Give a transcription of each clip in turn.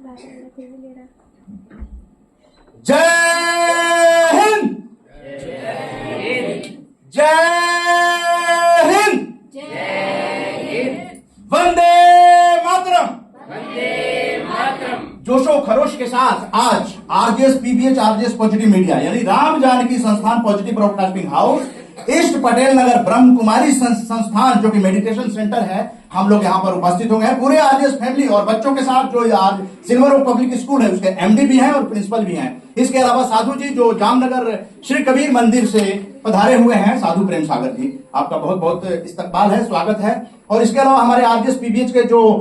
जय हिंद, जय हिंद, वंदे मातरम। जोशो खरोश के साथ आज RJS PBH RJS positive media यानी Ram Janki Sansthan positive broadcasting house East Patel Nagar Brahma Kumari संस्थान जो कि मेडिटेशन सेंटर है, हम लोग यहाँ पर उपस्थित हो गए हैं पूरे आरजेएस फैमिली और बच्चों के साथ। जो आज सिल्वर ओक पब्लिक स्कूल है उसके एमडी भी हैं और प्रिंसिपल भी हैं। इसके अलावा साधु जी जो जामनगर श्री कबीर मंदिर से पधारे हुए हैं, साधु प्रेम सागर जी, आपका बहुत बहुत इस्तकबाल है, स्वागत है। और इसके अलावा हमारे आरजेएस पीबीएच के जो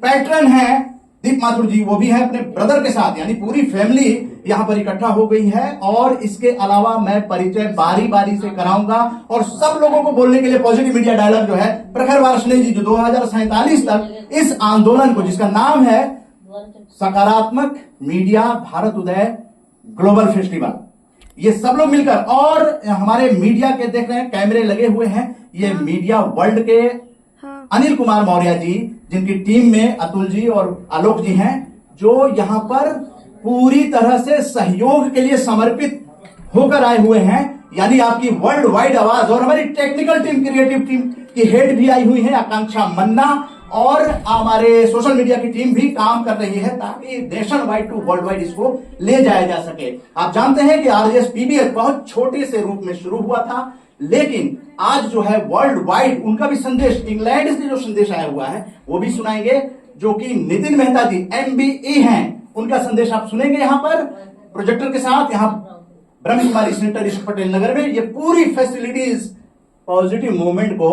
पैट्रन हैं दीप माथुर जी, वो भी है अपने ब्रदर के साथ, यानी पूरी फैमिली यहाँ पर इकट्ठा हो गई है। और इसके अलावा मैं परिचय बारी बारी से कराऊंगा और सब लोगों को बोलने के लिए पॉजिटिव मीडिया डायलॉग जो है प्रखर वार्षणेय जी जो 2047 तक इस आंदोलन को, जिसका नाम है सकारात्मक मीडिया भारत उदय ग्लोबल फेस्टिवल, ये सब लोग मिलकर, और हमारे मीडिया के देख रहे हैं कैमरे लगे हुए हैं, ये मीडिया वर्ल्ड के अनिल कुमार मौर्य जी, जिनकी टीम में अतुल जी और आलोक जी हैं, जो यहाँ पर पूरी तरह से सहयोग के लिए समर्पित होकर आए हुए हैं। यानी आपकी वर्ल्ड वाइड आवाज, और हमारी टेक्निकल टीम, क्रिएटिव टीम की हेड भी आई हुई है आकांक्षा मन्ना, और हमारे सोशल मीडिया की टीम भी काम कर रही है ताकि nationwide to worldwide इसको ले जाया जा सके। आप जानते हैं कि आरजेएस पीबीएच बहुत छोटे से रूप में शुरू हुआ था, लेकिन आज जो है वर्ल्ड वाइड उनका भी संदेश, इंग्लैंड से जो संदेश आया हुआ है वो भी सुनाएंगे, जो कि नितिन मेहता जी MBE हैं, उनका संदेश आप सुनेंगे यहाँ पर प्रोजेक्टर के साथ। यहाँ ब्रह्म कुमारी सेंटर ईस्ट पटेल नगर में ये पूरी फैसिलिटीज पॉजिटिव मूवमेंट को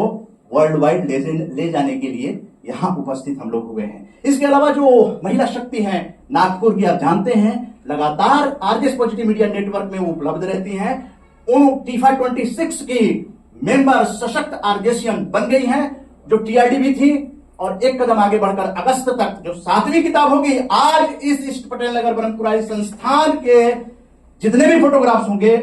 वर्ल्ड वाइड ले जाने के लिए यहाँ उपस्थित हम लोग हुए हैं। इसके अलावा जो महिला शक्ति है नागपुर की, आप जानते हैं लगातार आरजेएस पॉजिटिव मीडिया नेटवर्क में उपलब्ध रहती हैं। उन टीफा 26 की मेंबर सशक्त आरजेएसियन बन गई हैं, जो टीआरडी भी थी, और एक कदम आगे बढ़कर अगस्त तक जो 7वीं किताब होगी, आज इस ईस्ट पटेल नगर ब्रह्म कुमारी संस्थान के जितने भी फोटोग्राफ्स होंगे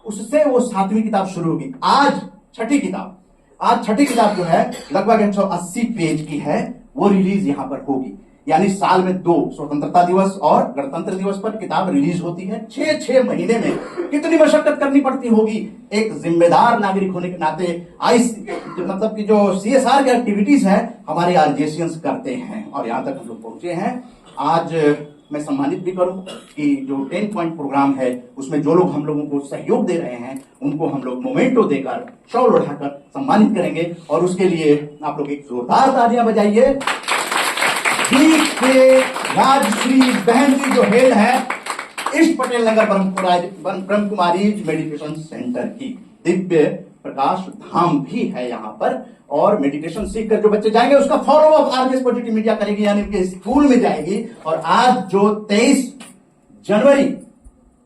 उससे वो 7वीं किताब शुरू होगी। आज छठी किताब जो है लगभग 180 पेज की है, वो रिलीज यहां पर होगी। यानी साल में 2 स्वतंत्रता दिवस और गणतंत्र दिवस पर किताब रिलीज होती है। 6 महीने में कितनी मशक्कत करनी पड़ती होगी एक जिम्मेदार नागरिक होने के नाते। मतलब कि जो CSR की एक्टिविटीज है हमारे आरजेएसियंस करते हैं, और यहां तक हम लोग पहुंचे हैं। आज मैं सम्मानित भी करूं कि जो 10 पॉइंट प्रोग्राम है उसमें जो लोग हम लोगों को सहयोग दे रहे हैं उनको हम लोग मोमेंटो देकर, शॉल उठाकर सम्मानित करेंगे, और उसके लिए आप लोग एक जोरदार तालियां बजाइए। राजश्री बहन जी जो हेड है ईस्ट पटेल नगर ब्रह्म कुमारी मेडिटेशन सेंटर की, दिव्य प्रकाश धाम भी है यहाँ पर, और मेडिटेशन सीखकर जो बच्चे जाएंगे उसका follow up RJS positive media करेगी, यानी उनके स्कूल में जाएगी। और आज जो 23 जनवरी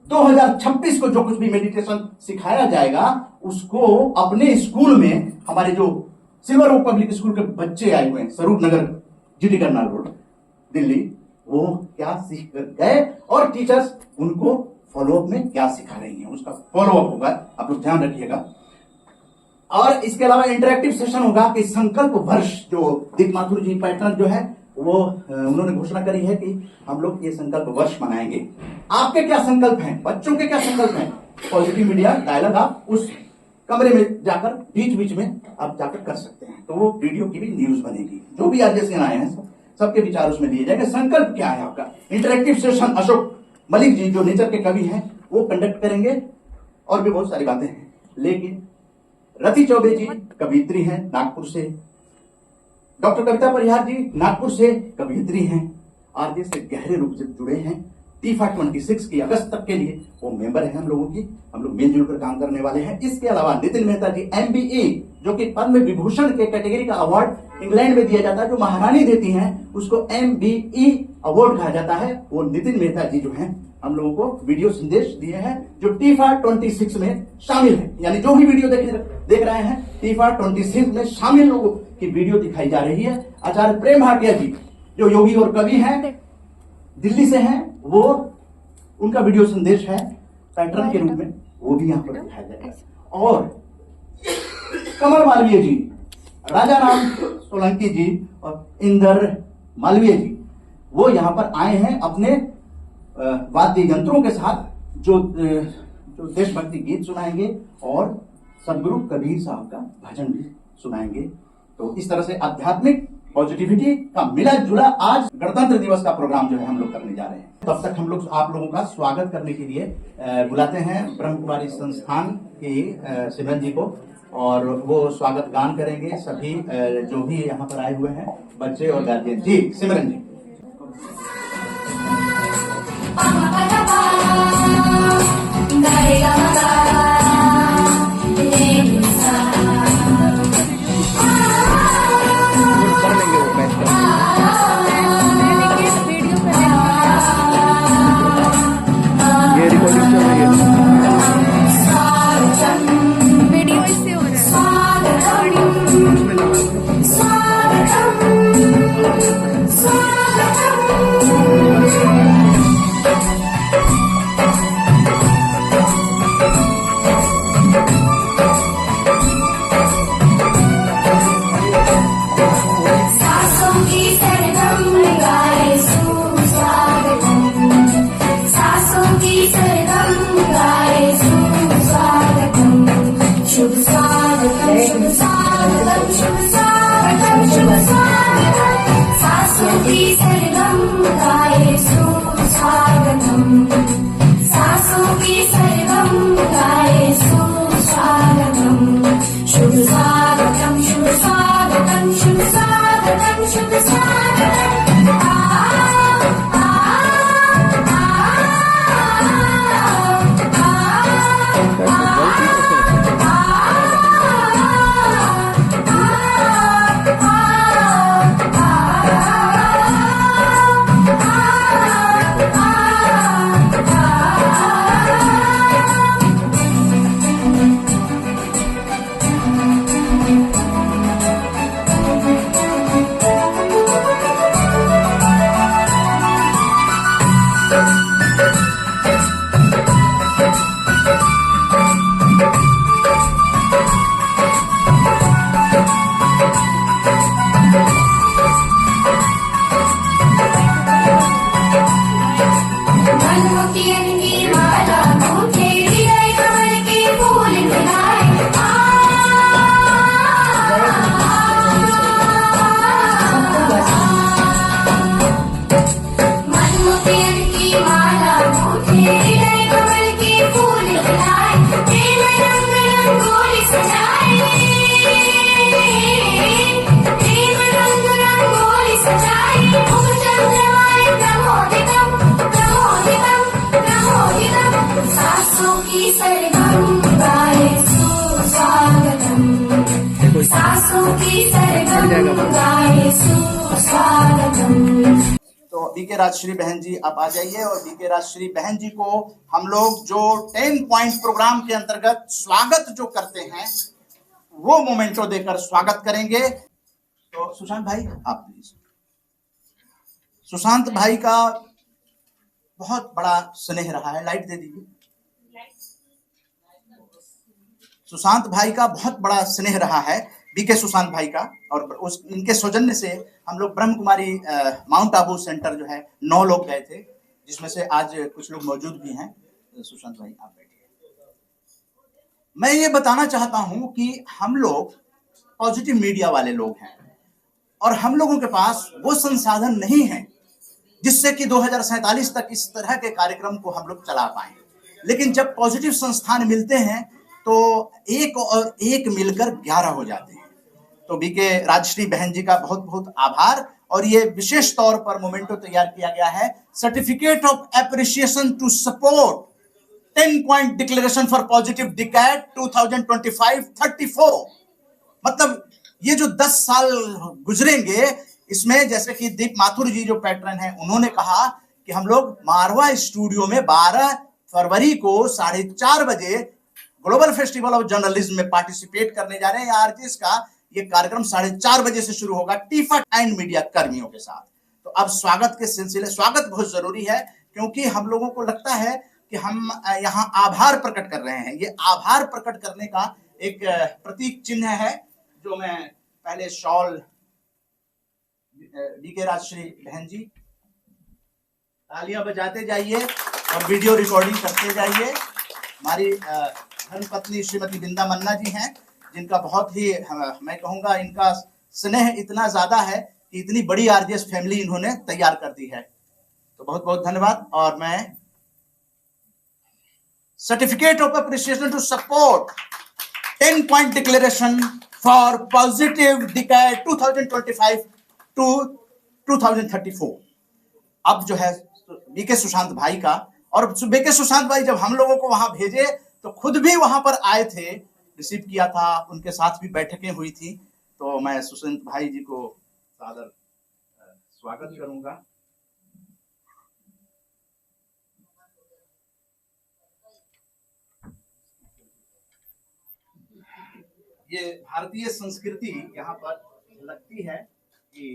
2026 को जो कुछ भी मेडिटेशन सिखाया जाएगा उसको अपने स्कूल में हमारे जो सिल्वर ओक पब्लिक स्कूल के बच्चे आए हुए हैं, स्वरूप नगर GT करनाल रोड दिल्ली, वो क्या सीख कर गए और टीचर्स उनको फॉलोअप में क्या सिखा रही हैं उसका फॉलोअप होगा, आप लोग ध्यान रखिएगा। और इसके अलावा इंटरेक्टिव सेशन होगा कि संकल्प वर्ष, जो दीप माथुर जी पैटर्न जो है वो उन्होंने घोषणा करी है कि हम लोग ये संकल्प वर्ष मनाएंगे। आपके क्या संकल्प हैं, बच्चों के क्या संकल्प हैं, पॉजिटिव मीडिया डायलॉग आप उस कमरे में जाकर बीच में आप जाकर कर सकते हैं, तो वो वीडियो की भी न्यूज बनेगी। जो भी आरजेएसियन आए हैं सबके विचार उसमें लिए जाएंगे। संकल्प क्या है आपका, इंटरेक्टिव सेशन अशोक मलिक जी जो नेचर के कवि हैं वो कंडक्ट करेंगे, और भी बहुत सारी बातें हैं। लेकिन रति चौबे जी कवियत्री हैं नागपुर से, डॉक्टर कविता परिहार जी नागपुर से कवियत्री हैं, आरजेएस से गहरे रूप से जुड़े हैं। टीफा 26 की अगस्त तक के लिए वो मेंबर है हम लोगों की, हम लोग मिलजुल कर काम करने वाले हैं। इसके अलावा नितिन मेहता जी MBE, जो कि पद्म विभूषण के कैटेगरी का अवार्ड इंग्लैंड में दिया जाता है, जो महारानी देती हैं उसको MBE अवार्ड कहा जाता है, वो नितिन मेहता जी जो हैं हम लोगों को वीडियो संदेश दिए हैं, जो टीफा 26 में शामिल है। यानी जो भी वीडियो देख रहे हैं टीफा 26 में शामिल लोगों की वीडियो दिखाई जा रही है। आचार्य प्रेम भाटिया जी जो योगी और कवि हैं, दिल्ली से हैं, वो उनका वीडियो संदेश है पैटर्न के रूप में, वो भी यहाँ पर दिखाया जाएगा। और कमल मालवीय जी, राजा राम सोलंकी जी और इंदर मालवीय जी, वो यहाँ पर आए हैं अपने वाद्य यंत्रों के साथ, जो देशभक्ति गीत सुनाएंगे और सदगुरु कबीर साहब का भजन भी सुनाएंगे। तो इस तरह से आध्यात्मिक पॉजिटिविटी का मिला जुला आज गणतंत्र दिवस का प्रोग्राम जो है हम लोग करने जा रहे हैं। तब तक हम लोग आप लोगों का स्वागत करने के लिए बुलाते हैं ब्रह्म कुमारी संस्थान के सिमरन जी को, और वो स्वागत गान करेंगे सभी जो भी यहाँ पर आए हुए हैं, बच्चे और गार्जियन। जी सिमरन जी। तो बीके राजश्री बहन जी आप आ जाइए, और बीके राजश्री बहन जी को हम लोग जो 10 पॉइंट प्रोग्राम के अंतर्गत स्वागत जो करते हैं वो मोमेंटो देकर स्वागत करेंगे। तो सुशांत भाई आप प्लीज। सुशांत भाई का बहुत बड़ा स्नेह रहा है, लाइट दे दीजिए। सुशांत भाई का बहुत बड़ा स्नेह रहा है, बीके सुशांत भाई का, और इनके सौजन्य से हम लोग ब्रह्म कुमारी माउंट आबू सेंटर जो है 9 लोग गए थे, जिसमें से आज कुछ लोग मौजूद भी हैं। सुशांत भाई आप बैठिए। मैं ये बताना चाहता हूं कि हम लोग पॉजिटिव मीडिया वाले लोग हैं, और हम लोगों के पास वो संसाधन नहीं है जिससे कि 2047 तक इस तरह के कार्यक्रम को हम लोग चला पाए। लेकिन जब पॉजिटिव संस्थान मिलते हैं तो एक और एक मिलकर 11 हो जाते हैं। तो बीके राजश्री बहन जी का बहुत बहुत आभार। और ये विशेष तौर पर मोमेंटो तैयार किया गया है, certificate of appreciation to support 10 point declaration for positive decade 2025-34। मतलब ये जो 10 साल गुजरेंगे, इसमें जैसे कि दीप माथुर जी जो पैटर्न है, उन्होंने कहा कि हम लोग मारवा स्टूडियो में 12 फरवरी को 4:30 बजे ग्लोबल फेस्टिवल ऑफ जर्नलिज्म में पार्टिसिपेट करने जा रहे हैं। आरजेएस का ये कार्यक्रम 4:30 बजे से शुरू होगा टीफा एंड मीडिया कर्मियों के साथ। तो अब स्वागत के सिलसिले, स्वागत बहुत जरूरी है, क्योंकि हम लोगों को लगता है कि हम यहाँ आभार प्रकट कर रहे हैं। ये आभार प्रकट करने का एक प्रतीक चिन्ह है, जो मैं पहले शॉल बीके राजश्री बहन जी तालियां बजाते जाइए और वीडियो रिकॉर्डिंग करते जाइए। हमारी धर्मपत्नी श्रीमती बिंदा मन्ना जी हैं, जिनका बहुत ही मैं कहूंगा इनका स्नेह इतना ज्यादा है कि इतनी बड़ी आरजेएस फैमिली इन्होंने तैयार कर दी है। तो बहुत बहुत धन्यवाद। और मैं certificate of appreciation to support 10-point declaration for positive decade 2025 to 2034। अब जो है बीके सुशांत भाई का, और बीके सुशांत भाई जब हम लोगों को वहां भेजे तो खुद भी वहां पर आए थे, रिसीव किया था, उनके साथ भी बैठकें हुई थी। तो मैं सुशांत भाई जी को सादर स्वागत करूंगा। ये भारतीय संस्कृति यहाँ पर लगती है कि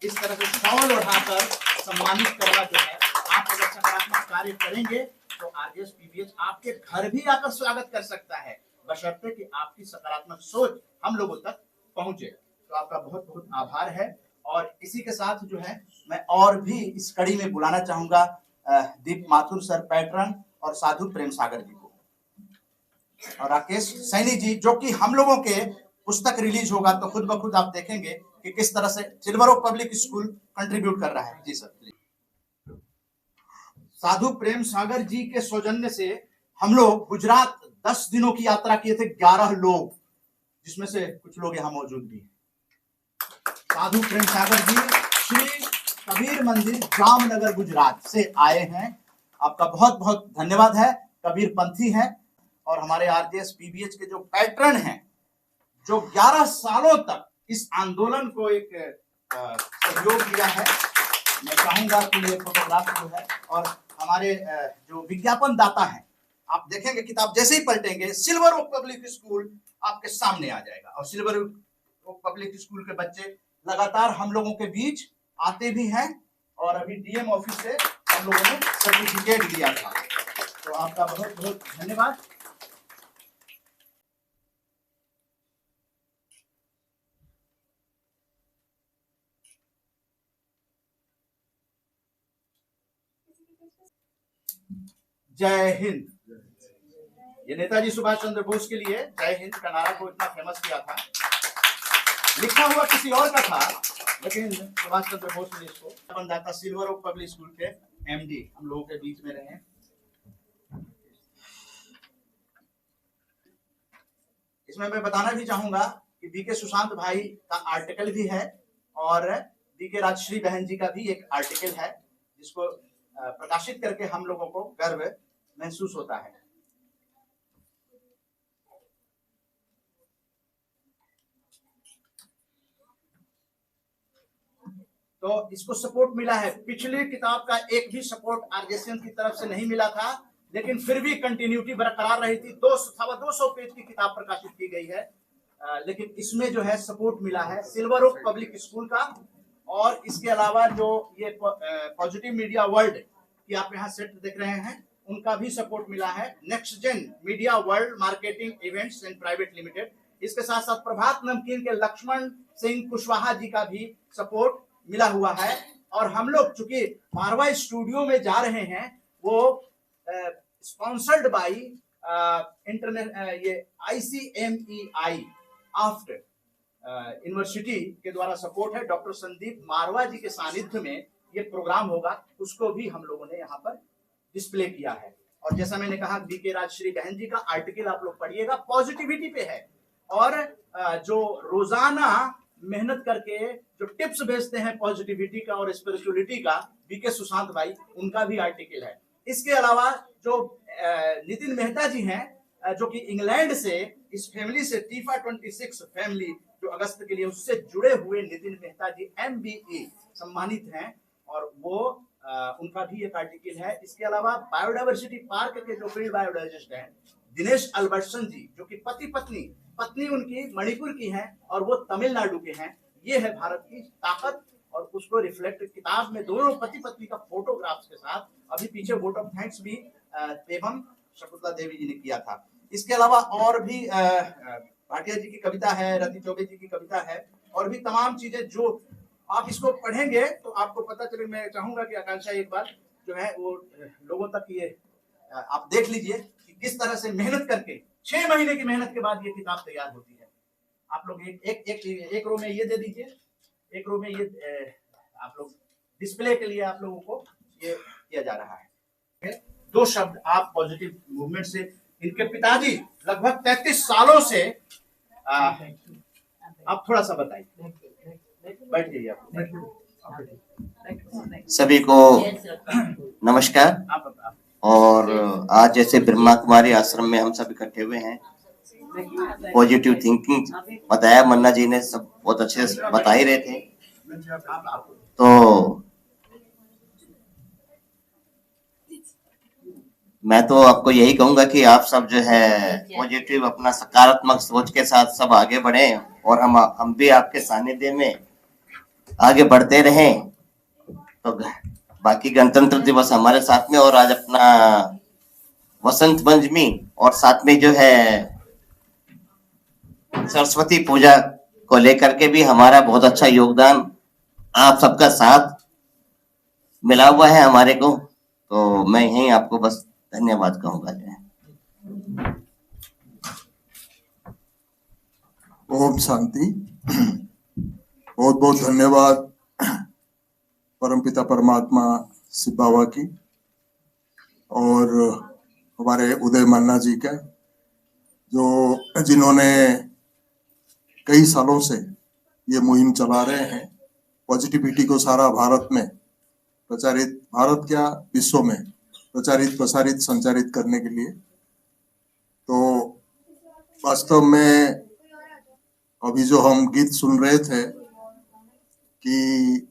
इस तरह से शॉल उठाकर सम्मानित करना जो है, आप अगर सकारात्मक कार्य करेंगे तो आरजेएस पीबीएच आपके घर भी आकर स्वागत कर सकता है, बशर्ते कि आपकी सकारात्मक सोच हम लोगों तक पहुंचे। तो आपका बहुत बहुत आभार है। और इसी के साथ जो है मैं और भी इस कड़ी में बुलाना चाहूंगा दीप माथुर सर पैटर्न और साधु प्रेम सागर जी को, और राकेश सैनी जी, जो कि हम लोगों के पुस्तक रिलीज होगा तो खुद ब खुद आप देखेंगे कि किस तरह से silver oak public school contribute कर रहा है। जी सर प्लीज। साधु प्रेम सागर जी के सौजन्य से हम लोग गुजरात 10 दिनों की यात्रा किए थे, 11 लोग, जिसमें से कुछ लोग यहाँ मौजूद भी हैं। साधु प्रेम सागर जी श्री कबीर मंदिर जामनगर गुजरात से आए हैं। आपका बहुत बहुत धन्यवाद है। कबीर पंथी हैं और हमारे आरजेएस पीबीएच के जो पैटर्न हैं, जो 11 सालों तक इस आंदोलन को एक सहयोग दिया है। मैं चाहूंगा कि ये फोटोग्राफ जो है, और हमारे जो विज्ञापन दाता हैं, आप देखेंगे किताब जैसे ही पलटेंगे सिल्वर ओक पब्लिक स्कूल आपके सामने आ जाएगा। और सिल्वर ओक पब्लिक स्कूल के बच्चे लगातार हम लोगों के बीच आते भी हैं, और अभी डीएम ऑफिस से हम लोगों ने सर्टिफिकेट दिया था। तो आपका बहुत बहुत धन्यवाद। जय हिंद। ये नेताजी सुभाष चंद्र बोस के लिए जय हिंद का नारा को इतना फेमस किया था, लिखा हुआ किसी और का था, लेकिन सुभाष चंद्र बोस ने इसको बनदाता सिल्वर ओक पब्लिक स्कूल के एमडी हम लोगों के बीच में रहे। इसमें मैं बताना भी चाहूंगा कि बीके सुशांत भाई का आर्टिकल भी है, और बीके राजश्री बहन जी का भी एक आर्टिकल है, जिसको प्रकाशित करके हम लोगों को गर्व महसूस होता है। तो इसको सपोर्ट मिला है। पिछली किताब का एक भी सपोर्ट आरजेएसएन की तरफ से नहीं मिला था, लेकिन फिर भी कंटिन्यूटी बरकरार रही थी। 200 पेज की किताब प्रकाशित की गई है, लेकिन इसमें जो है सपोर्ट मिला है सिल्वर ओक पब्लिक स्कूल का। और इसके अलावा जो ये पॉजिटिव मीडिया वर्ल्ड की आप यहाँ सेट देख रहे हैं, उनका भी सपोर्ट मिला है। Next gen media world marketing events and private limited, इसके साथ साथ प्रभात नमकीन के लक्ष्मण सिंह कुशवाहा जी का भी सपोर्ट मिला हुआ है। और हम लोग चूंकि मारवा स्टूडियो में जा रहे हैं, वो स्पॉन्सर्ड बाय इंटरनेट ये ICMEI आफ्टर यूनिवर्सिटी के द्वारा सपोर्ट है। डॉक्टर संदीप मारवा जी के सानिध्य में ये प्रोग्राम होगा, उसको भी हम लोगों ने यहाँ पर डिस्प्ले किया है। और जैसा मैंने कहा, बीके राजश्री बहन जी का आर्टिकल आप लोग पढ़िएगा, पॉजिटिविटी पे है। और जो रोजाना मेहनत करके जो टिप्स भेजते हैं पॉजिटिविटी का और स्पिरिचुअलिटी का, बीके सुशांत भाई, उनका भी आर्टिकल है। इसके अलावा जो नितिन मेहता जी हैं, जो कि इंग्लैंड से इस फैमिली से टीफा 26 फैमिली जो अगस्त के लिए उससे जुड़े हुए नितिन मेहता जी MBE सम्मानित हैं, और वो उनका भी एक आर्टिकल है। इसके अलावा बायोडाइवर्सिटी पार्क के जो फील्ड बायोडाइवर्सिस्ट हैं दिनेश अल्बर्टसन जी, जो कि पत्नी उनकी मणिपुर की हैं और वो तमिलनाडु के हैं। ये है भारत की ताकत, और उसको रिफ्लेक्ट किताब में दोनों पति पत्नी का फोटोग्राफ्स के साथ अभी पीछे वोट ऑफ थैंक्स भी एवं शकुंतला देवी जी ने किया था। इसके अलावा और भी भाटिया जी की कविता है, रति चौबे जी की कविता है, और भी तमाम चीजें जो आप इसको पढ़ेंगे तो आपको पता चले। मैं चाहूंगा कि आकांक्षा एक बार जो है वो लोगों तक ये आप देख लीजिए कि किस तरह से मेहनत करके 6 महीने की मेहनत के बाद ये किताब तैयार होती है। आप लोग एक रो में ये दे दीजिए, एक रो में ये आप लोग डिस्प्ले के लिए आप लोगों को ये किया जा रहा है। 2 शब्द आप पॉजिटिव मूवमेंट से, इनके पिताजी लगभग 33 सालों से आप थोड़ा सा बताइए, बैठ जाइए आप। सभी को नमस्कार। और आज जैसे ब्रह्मा कुमारी आश्रम में हम सब इकट्ठे हुए हैं, पॉजिटिव थिंकिंग बताया मन्ना जी ने, सब बहुत अच्छे से बता ही रहे थे। तो मैं तो आपको यही कहूंगा कि आप सब जो है पॉजिटिव अपना सकारात्मक सोच के साथ सब आगे बढ़े और हम भी आपके सानिध्य में आगे बढ़ते रहें। तो बाकी गणतंत्र दिवस हमारे साथ में, और आज अपना वसंत पंचमी, और साथ में जो है सरस्वती पूजा को लेकर के भी हमारा बहुत अच्छा योगदान, आप सबका साथ मिला हुआ है हमारे को। तो मैं यही आपको बस धन्यवाद कहूंगा। ओम शांति। बहुत बहुत धन्यवाद परमपिता परमात्मा शिव बाबा की और हमारे उदय मन्ना जी का, जिन्होंने कई सालों से ये मुहिम चला रहे हैं पॉजिटिविटी को सारा भारत में प्रचारित, भारत क्या विश्व में प्रचारित प्रसारित संचारित करने के लिए। तो वास्तव में अभी जो हम गीत सुन रहे थे कि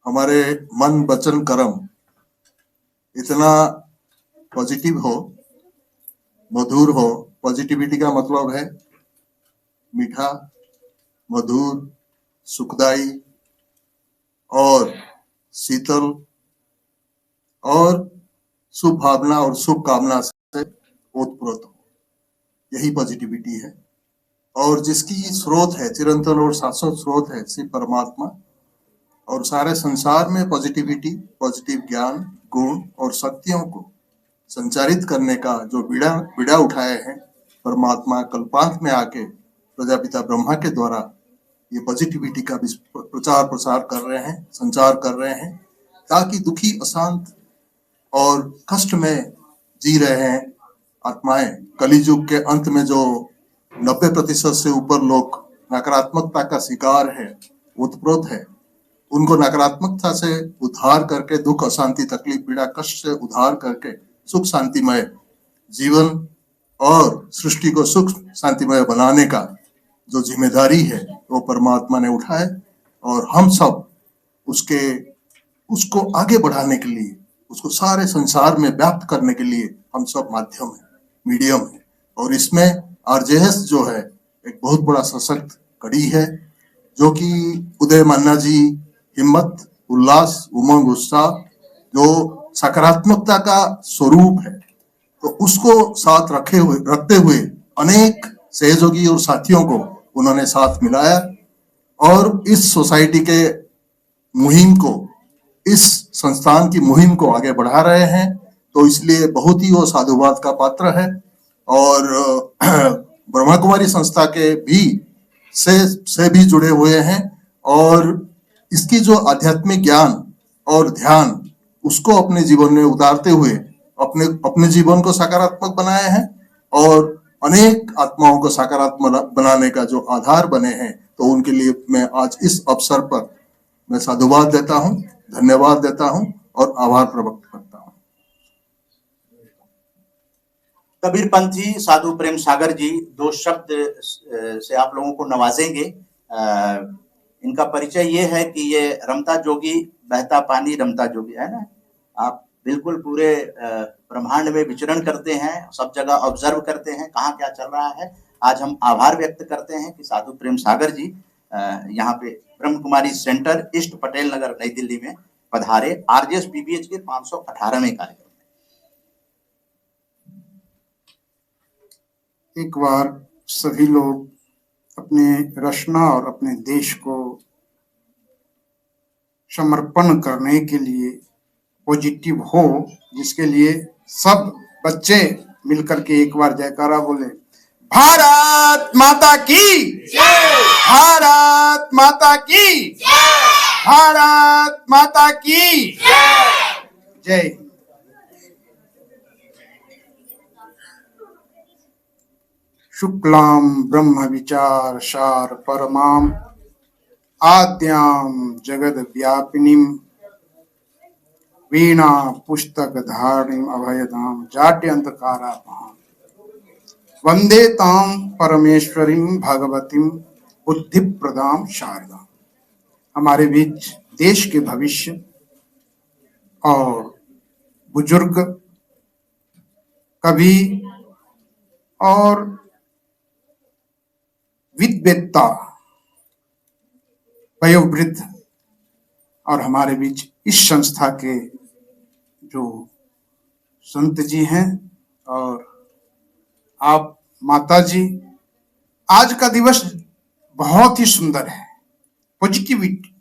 हमारे मन वचन कर्म इतना पॉजिटिव हो, मधुर हो। पॉजिटिविटी का मतलब है मीठा, मधुर, सुखदाई और शीतल और शुभ भावना और शुभ कामना से ओतप्रोत हो, यही पॉजिटिविटी है। और जिसकी स्रोत है, चिरंतन और शाश्वत स्रोत है श्री परमात्मा। और सारे संसार में पॉजिटिविटी, पॉजिटिव ज्ञान, गुण और शक्तियों को संचारित करने का जो बीड़ा उठाए हैं परमात्मा, कल्पांत में आके प्रजापिता ब्रह्मा के द्वारा ये पॉजिटिविटी का प्रचार प्रसार कर रहे हैं, संचार कर रहे हैं, ताकि दुखी, अशांत और कष्ट में जी रहे हैं आत्माएं, कलियुग के अंत में जो 90% से ऊपर लोग नकारात्मकता का शिकार है, उत्प्रोत है, उनको नकारात्मकता से उद्धार करके, दुख, अशांति, तकलीफ, पीड़ा, कष्ट से उद्धार करके सुख शांतिमय जीवन और सृष्टि को सुख शांतिमय बनाने का जो जिम्मेदारी है वो परमात्मा ने उठाए। और हम सब उसको आगे बढ़ाने के लिए, उसको सारे संसार में व्याप्त करने के लिए हम सब माध्यम है, मीडियम है। और इसमें आरजेएस जो है एक बहुत बड़ा सशक्त कड़ी है, जो कि उदय मन्ना जी हिम्मत, उल्लास, उमंग, उत्साह जो सकारात्मकता का स्वरूप है, तो उसको साथ रखते हुए अनेक सहयोगी और साथियों को उन्होंने साथ मिलाया और इस सोसाइटी के मुहिम को, इस संस्थान की मुहिम को आगे बढ़ा रहे हैं। तो इसलिए बहुत ही वो साधुवाद का पात्र है। और ब्रह्मा कुमारी संस्था के भी से भी जुड़े हुए हैं और इसकी जो आध्यात्मिक ज्ञान और ध्यान उसको अपने जीवन में उतारते हुए अपने जीवन को सकारात्मक बनाए हैं और अनेक आत्माओं को सकारात्मक बनाने का जो आधार बने हैं। तो उनके लिए मैं आज इस अवसर पर मैं साधुवाद देता हूं, धन्यवाद देता हूं और आभार प्रकट करता हूं। कबीर पंथी साधु प्रेम सागर जी 2 शब्द से आप लोगों को नवाजेंगे। इनका परिचय ये है कि ये रमता जोगी, बहता पानी रमता जोगी है ना। आप बिल्कुल पूरे ब्रह्मांड में विचरण करते हैं, सब जगह ऑब्जर्व करते हैं कहाँ क्या चल रहा है। आज हम आभार व्यक्त करते हैं कि साधु प्रेम सागर जी यहाँ पे ब्रह्म कुमारी सेंटर, ईस्ट पटेल नगर, नई दिल्ली में पधारे आरजेएस पीबीएच के 518वें कार्यक्रम में। एक बार सभी लोग अपने रचना और अपने देश को समर्पण करने के लिए पॉजिटिव हो, जिसके लिए सब बच्चे मिलकर के एक बार जयकारा बोले, भारत माता की जय, भारत माता की जय, भारत माता की जय, जय। शुक्लाम ब्रह्म विचार सार परमाम आद्याम जगद व्यापिनीम वीणा पुस्तक धारणिम अभयदाम जाड्यंतकारापहाम वंदे ताम परमेश्वरीम भगवतीम बुद्धि प्रदाम शारदा। हमारे बीच देश के भविष्य और बुजुर्ग, कवि और विद्वेत्ता, वयोवृद्ध और हमारे बीच इस संस्था के जो संत जी हैं और आप माता जी, आज का दिवस बहुत ही सुंदर है। पॉजिटिविटी,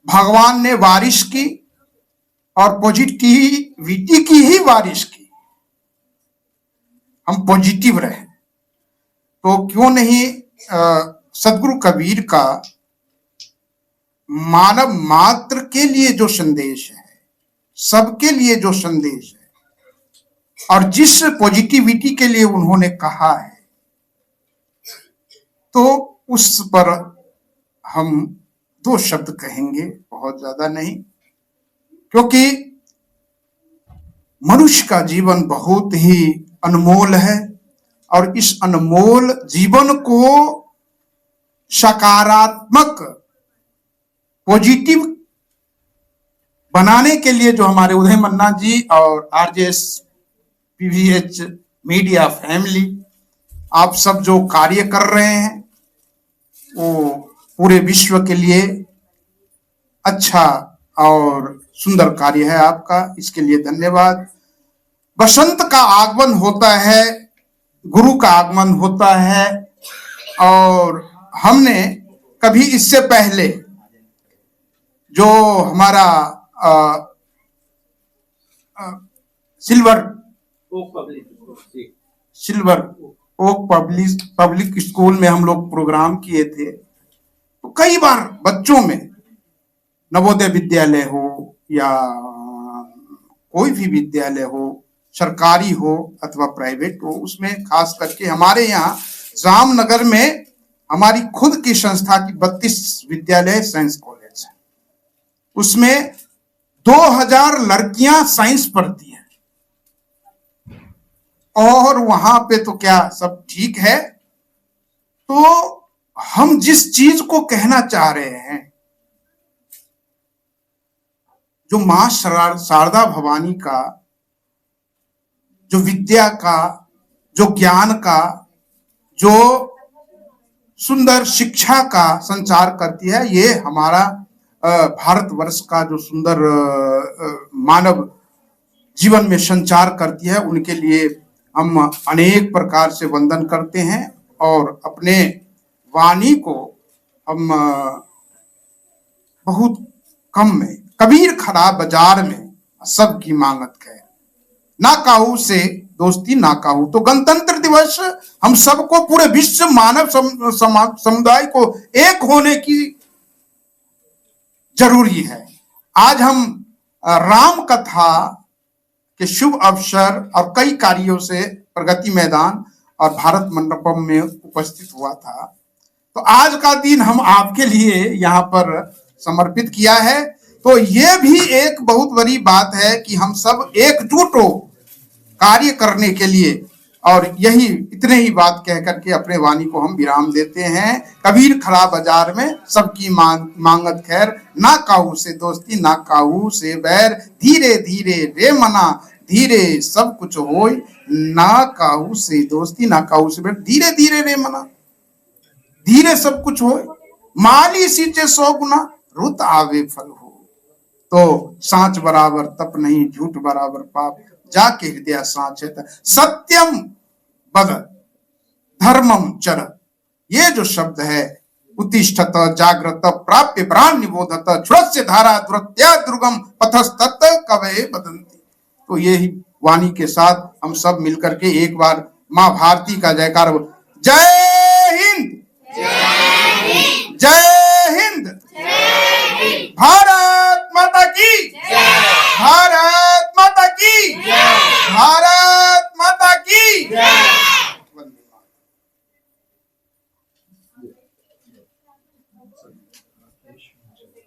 भगवान ने बारिश की और पॉजिटिविटी की ही बारिश की। हम पॉजिटिव रहे तो क्यों नहीं सदगुरु कबीर का मानव मात्र के लिए जो संदेश है, सबके लिए जो संदेश है, और जिस पॉजिटिविटी के लिए उन्होंने कहा है, तो उस पर हम दो शब्द कहेंगे, बहुत ज्यादा नहीं, क्योंकि मनुष्य का जीवन बहुत ही अनमोल है और इस अनमोल जीवन को सकारात्मक पॉजिटिव बनाने के लिए जो हमारे उदय मन्ना जी और आरजेएस पीवीएच मीडिया फैमिली, आप सब जो कार्य कर रहे हैं वो पूरे विश्व के लिए अच्छा और सुंदर कार्य है आपका, इसके लिए धन्यवाद। बसंत का आगमन होता है, गुरु का आगमन होता है, और हमने कभी इससे पहले जो हमारा सिल्वर ओक पब्लिक स्कूल में हम लोग प्रोग्राम किए थे, तो कई बार बच्चों में, नवोदय विद्यालय हो या कोई भी विद्यालय हो, सरकारी हो अथवा प्राइवेट हो, उसमें खास करके हमारे यहाँ जामनगर में हमारी खुद की संस्था की 32 विद्यालय साइंस कॉलेज है, उसमें 2000 लड़कियां साइंस पढ़ती हैं, और वहां पे तो क्या सब ठीक है। तो हम जिस चीज को कहना चाह रहे हैं, जो मां शारदा भवानी का, जो विद्या का, जो ज्ञान का, जो सुंदर शिक्षा का संचार करती है, ये हमारा भारतवर्ष का जो सुंदर मानव जीवन में संचार करती है, उनके लिए हम अनेक प्रकार से वंदन करते हैं और अपने वाणी को हम बहुत कम में, कबीर खड़ा बाजार में सबकी मांगत है, ना काहू से दोस्ती ना काहू। तो गणतंत्र दिवस हम सबको, पूरे विश्व मानव समुदाय को एक होने की जरूरी है। आज हम राम कथा के शुभ अवसर और कई कार्यों से प्रगति मैदान और भारत मंडपम में उपस्थित हुआ था, तो आज का दिन हम आपके लिए यहाँ पर समर्पित किया है। तो ये भी एक बहुत बड़ी बात है कि हम सब एकजुट हो कार्य करने के लिए, और यही इतने ही बात कह करके अपने वाणी को हम विराम देते हैं। कबीर खड़ा बाजार में सबकी मांगत खैर, ना काहू से दोस्ती ना काहू से बैर, धीरे धीरे रे मना धीरे सब कुछ होय, ना काहू से दोस्ती ना काहू से बैर, धीरे धीरे रे मना धीरे सब कुछ होय, माली सींचे 100 गुना रुत आवे फल हो। तो सांच बराबर तप नहीं, झूठ बराबर पाप, जाके हृदय सांच है, सत्यम बद धर्मम चर, ये जो शब्द है उत्तिष्ठत जाग्रत प्राप्य प्राण निबोधत क्षुरस्य धारा दुरत्या दुर्गम पथस्तत कवये बदंती। तो ये ही वाणी के साथ हम सब मिलकर के एक बार माँ भारती का जयकार जय हिंद, जय हिंद, भारत माता की, भारत माता की, भारत माता की।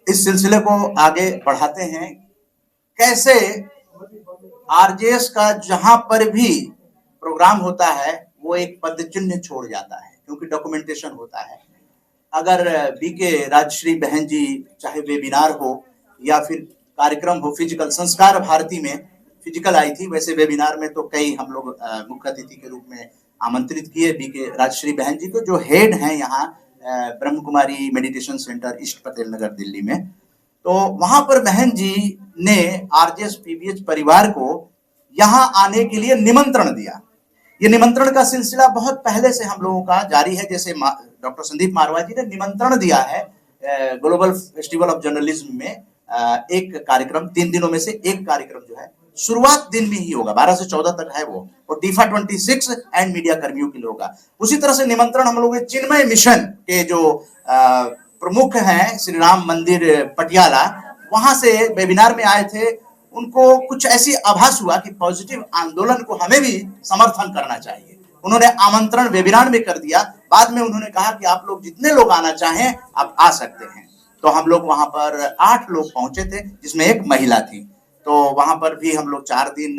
इस सिलसिले को आगे बढ़ाते हैं। कैसे आरजेएस का जहां पर भी प्रोग्राम होता है वो एक पद चिन्ह छोड़ जाता है, क्योंकि डॉक्यूमेंटेशन होता है। अगर बीके राजश्री बहन जी चाहे वेबिनार हो या फिर कार्यक्रम हो, फिजिकल संस्कार भारती में फिजिकल आई थी, वैसे वेबिनार में तो कई हम लोग मुख्य अतिथि के रूप में आमंत्रित किए बीके राजश्री बहन जी को, जो हेड हैं यहाँ Brahma Kumari meditation centre east Patel नगर दिल्ली में। तो वहां पर बहन जी ने आरजेएस पीबीएच परिवार को यहाँ आने के लिए निमंत्रण दिया। ये निमंत्रण का सिलसिला बहुत पहले से हम लोगों का जारी है। जैसे डॉक्टर संदीप मारवाह जी ने निमंत्रण दिया है ग्लोबल फेस्टिवल ऑफ जर्नलिज्म में एक कार्यक्रम, 3 दिनों में से एक कार्यक्रम जो है शुरुआत दिन में ही होगा, 12 से 14 तक है वो, और टीफा 26 एंड मीडिया कर्मियों के लिए होगा। उसी तरह से निमंत्रण हम लोग चिन्मय मिशन के जो प्रमुख हैं श्री राम मंदिर पटियाला, वहां से वेबिनार में आए थे। उनको कुछ ऐसी आभास हुआ कि पॉजिटिव आंदोलन को हमें भी समर्थन करना चाहिए। उन्होंने आमंत्रण वेबिनार में कर दिया। बाद में उन्होंने कहा कि आप लोग जितने लोग आना चाहें आप आ सकते हैं। तो हम लोग वहां पर 8 लोग पहुंचे थे, जिसमें एक महिला थी। तो वहां पर भी हम लोग 4 दिन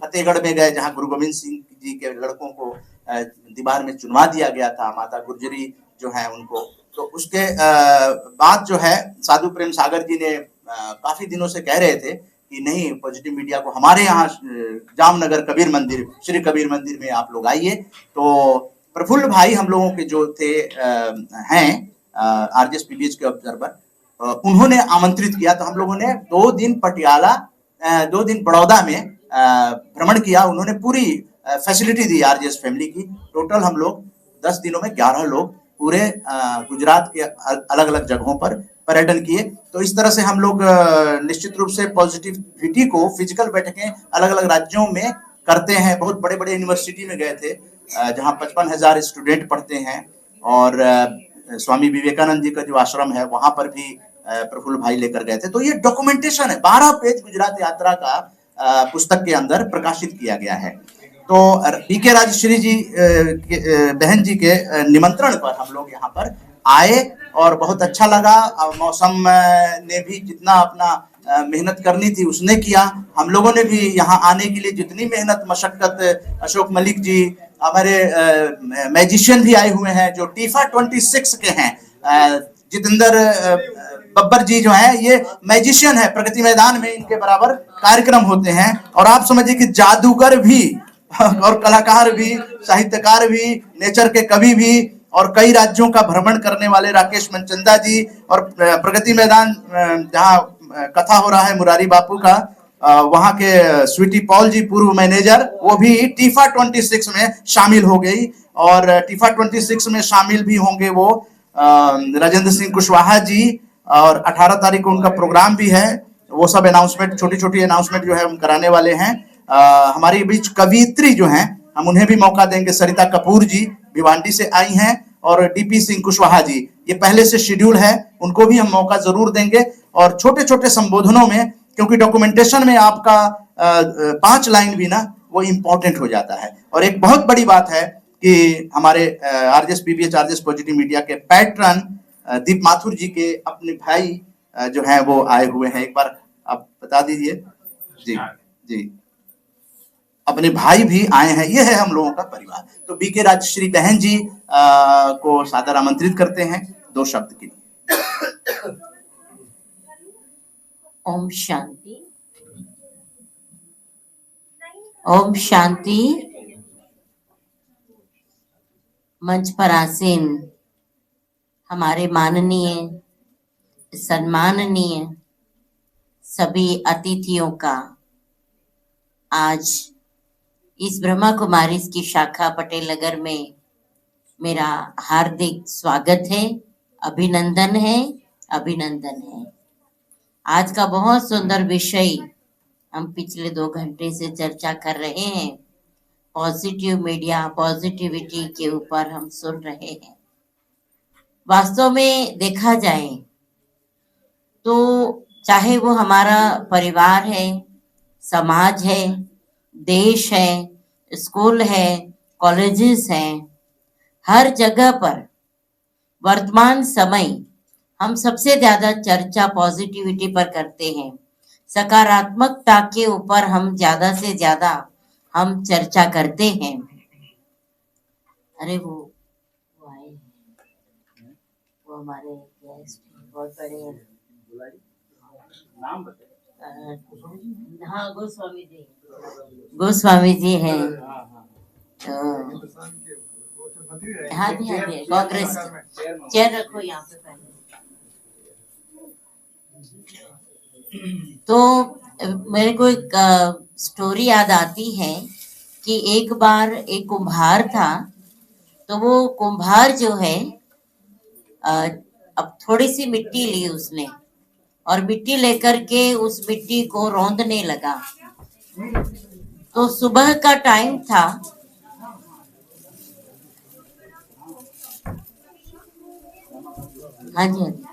फतेहगढ़ में गए, जहां गुरु गोविंद सिंह जी के लड़कों को दीवार में चुनवा दिया गया था, माता गुर्जरी जो है उनको। तो उसके बाद जो है साधु प्रेम सागर जी ने काफी दिनों से कह रहे थे कि नहीं, पॉजिटिव मीडिया को हमारे यहाँ जामनगर कबीर मंदिर, श्री कबीर मंदिर में आप लोग आइए। तो प्रफुल्ल भाई हम लोगों के जो थे हैं आरजेएस पीबीएच के ऑब्जर्वर, उन्होंने आमंत्रित किया। तो हम लोगों ने 2 दिन पटियाला, 2 दिन बड़ौदा में भ्रमण किया। उन्होंने पूरी फैसिलिटी दी आरजेएस फैमिली की। टोटल हम लोग 10 दिनों में 11 लोग पूरे गुजरात के अलग अलग जगहों पर पर्यटन किए। तो इस तरह से हम लोग निश्चित रूप से पॉजिटिविटी को फिजिकल बैठकें अलग अलग राज्यों में करते हैं। बहुत बड़े बड़े यूनिवर्सिटी में गए थे जहां 55,000 स्टूडेंट पढ़ते हैं, और स्वामी विवेकानंद जी का जो आश्रम है वहां पर भी प्रफुल्ल भाई लेकर गए थे। तो ये डॉक्यूमेंटेशन है, 12 पेज गुजरात यात्रा का पुस्तक के अंदर प्रकाशित किया गया है। तो बीके राजश्री जी बहन जी के निमंत्रण पर हम लोग यहाँ पर आए और बहुत अच्छा लगा। मौसम ने भी जितना अपना मेहनत करनी थी उसने किया। हम लोगों ने भी यहाँ आने के लिए जितनी मेहनत मशक्कत, अशोक मलिक जी, हमारे मैजिशियन भी आए हुए हैं जो टीफा 26 के हैं, जितेंद्र बब्बर जी जो है ये मैजिशियन है, प्रगति मैदान में इनके बराबर कार्यक्रम होते हैं। और आप समझिए कि जादूगर भी और कलाकार भी, साहित्यकार भी, नेचर के कवि भी, और कई राज्यों का भ्रमण करने वाले राकेश मनचंदा जी, और प्रगति मैदान जहाँ कथा हो रहा है मुरारी बापू का, वहां के स्वीटी पॉल जी पूर्व मैनेजर, वो भी टीफा 26 में शामिल हो गई। और टीफा 26 में शामिल भी होंगे वो राजेंद्र सिंह कुशवाहा जी, और 18 तारीख को उनका प्रोग्राम भी है। वो सब अनाउंसमेंट, छोटी छोटी अनाउंसमेंट जो है हम कराने वाले हैं। हमारे बीच कवियत्री जो हैं हम उन्हें भी मौका देंगे। सरिता कपूर जी भिवांडी से आई हैं, और डीपी सिंह कुशवाहा जी, ये पहले से शेड्यूल है, उनको भी हम मौका जरूर देंगे। और छोटे छोटे संबोधनों में, क्योंकि डॉक्यूमेंटेशन में आपका 5 लाइन भी ना वो इम्पोर्टेंट हो जाता है। और एक बहुत बड़ी बात है कि हमारे RJS PBH, RJS positive media के पैट्रन दीप माथुर जी के अपने भाई जो हैं वो आए हुए हैं। एक बार आप बता दीजिए। जी जी, अपने भाई भी आए हैं। ये है हम लोगों का परिवार। तो बीके राजश्री बहन जी को सादर आमंत्रित करते हैं 2 शब्द के लिए। ओम शांति, ओम शांति। मंच पर आसीन हमारे माननीय, सम्माननीय सभी अतिथियों का आज इस ब्रह्मा कुमारीज की शाखा पटेल नगर में मेरा हार्दिक स्वागत है। अभिनंदन है, अभिनंदन है। आज का बहुत सुंदर विषय हम पिछले 2 घंटे से चर्चा कर रहे हैं। पॉजिटिव मीडिया, पॉजिटिविटी के ऊपर हम सुन रहे हैं। वास्तव में देखा जाए तो चाहे वो हमारा परिवार है, समाज है, देश है, स्कूल है, कॉलेजेस हैं, हर जगह पर वर्तमान समय हम सबसे ज्यादा चर्चा पॉजिटिविटी पर करते हैं। सकारात्मकता के ऊपर हम ज्यादा से ज्यादा हम चर्चा करते हैं। अरे वो आए हैं, वो हमारे गेस्ट बहुत बड़े हैं। हाँ, गोस्वामी जी हैं। तो हाँ जी, हाँ जी, कांग्रेस चेयर रखो यहाँ पे पहले। तो मेरे को एक स्टोरी याद आती है कि एक बार एक कुम्हार था। तो वो कुम्हार जो है अब थोड़ी सी मिट्टी ली उसने और मिट्टी लेकर के उस मिट्टी को रौंदने लगा। तो सुबह का टाइम था। हाँ जी, हाँ जी,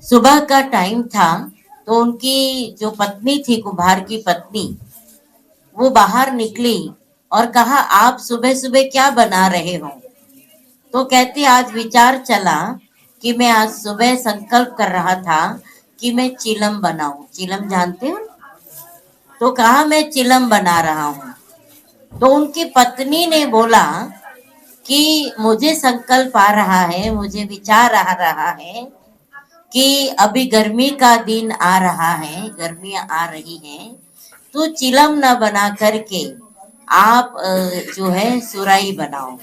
सुबह का टाइम था। तो उनकी जो पत्नी थी, कुम्हार की पत्नी, वो बाहर निकली और कहा, आप सुबह सुबह क्या बना रहे हो? तो कहती, आज विचार चला कि मैं आज सुबह संकल्प कर रहा था कि मैं चिलम बनाऊं। चिलम जानते हो? तो कहा, मैं चिलम बना रहा हूं। तो उनकी पत्नी ने बोला कि मुझे संकल्प आ रहा है, मुझे विचार आ रहा है कि अभी गर्मी का दिन आ रहा है, गर्मियां आ रही हैं, तो चिलम न बना करके आप जो है सुराई बनाओ।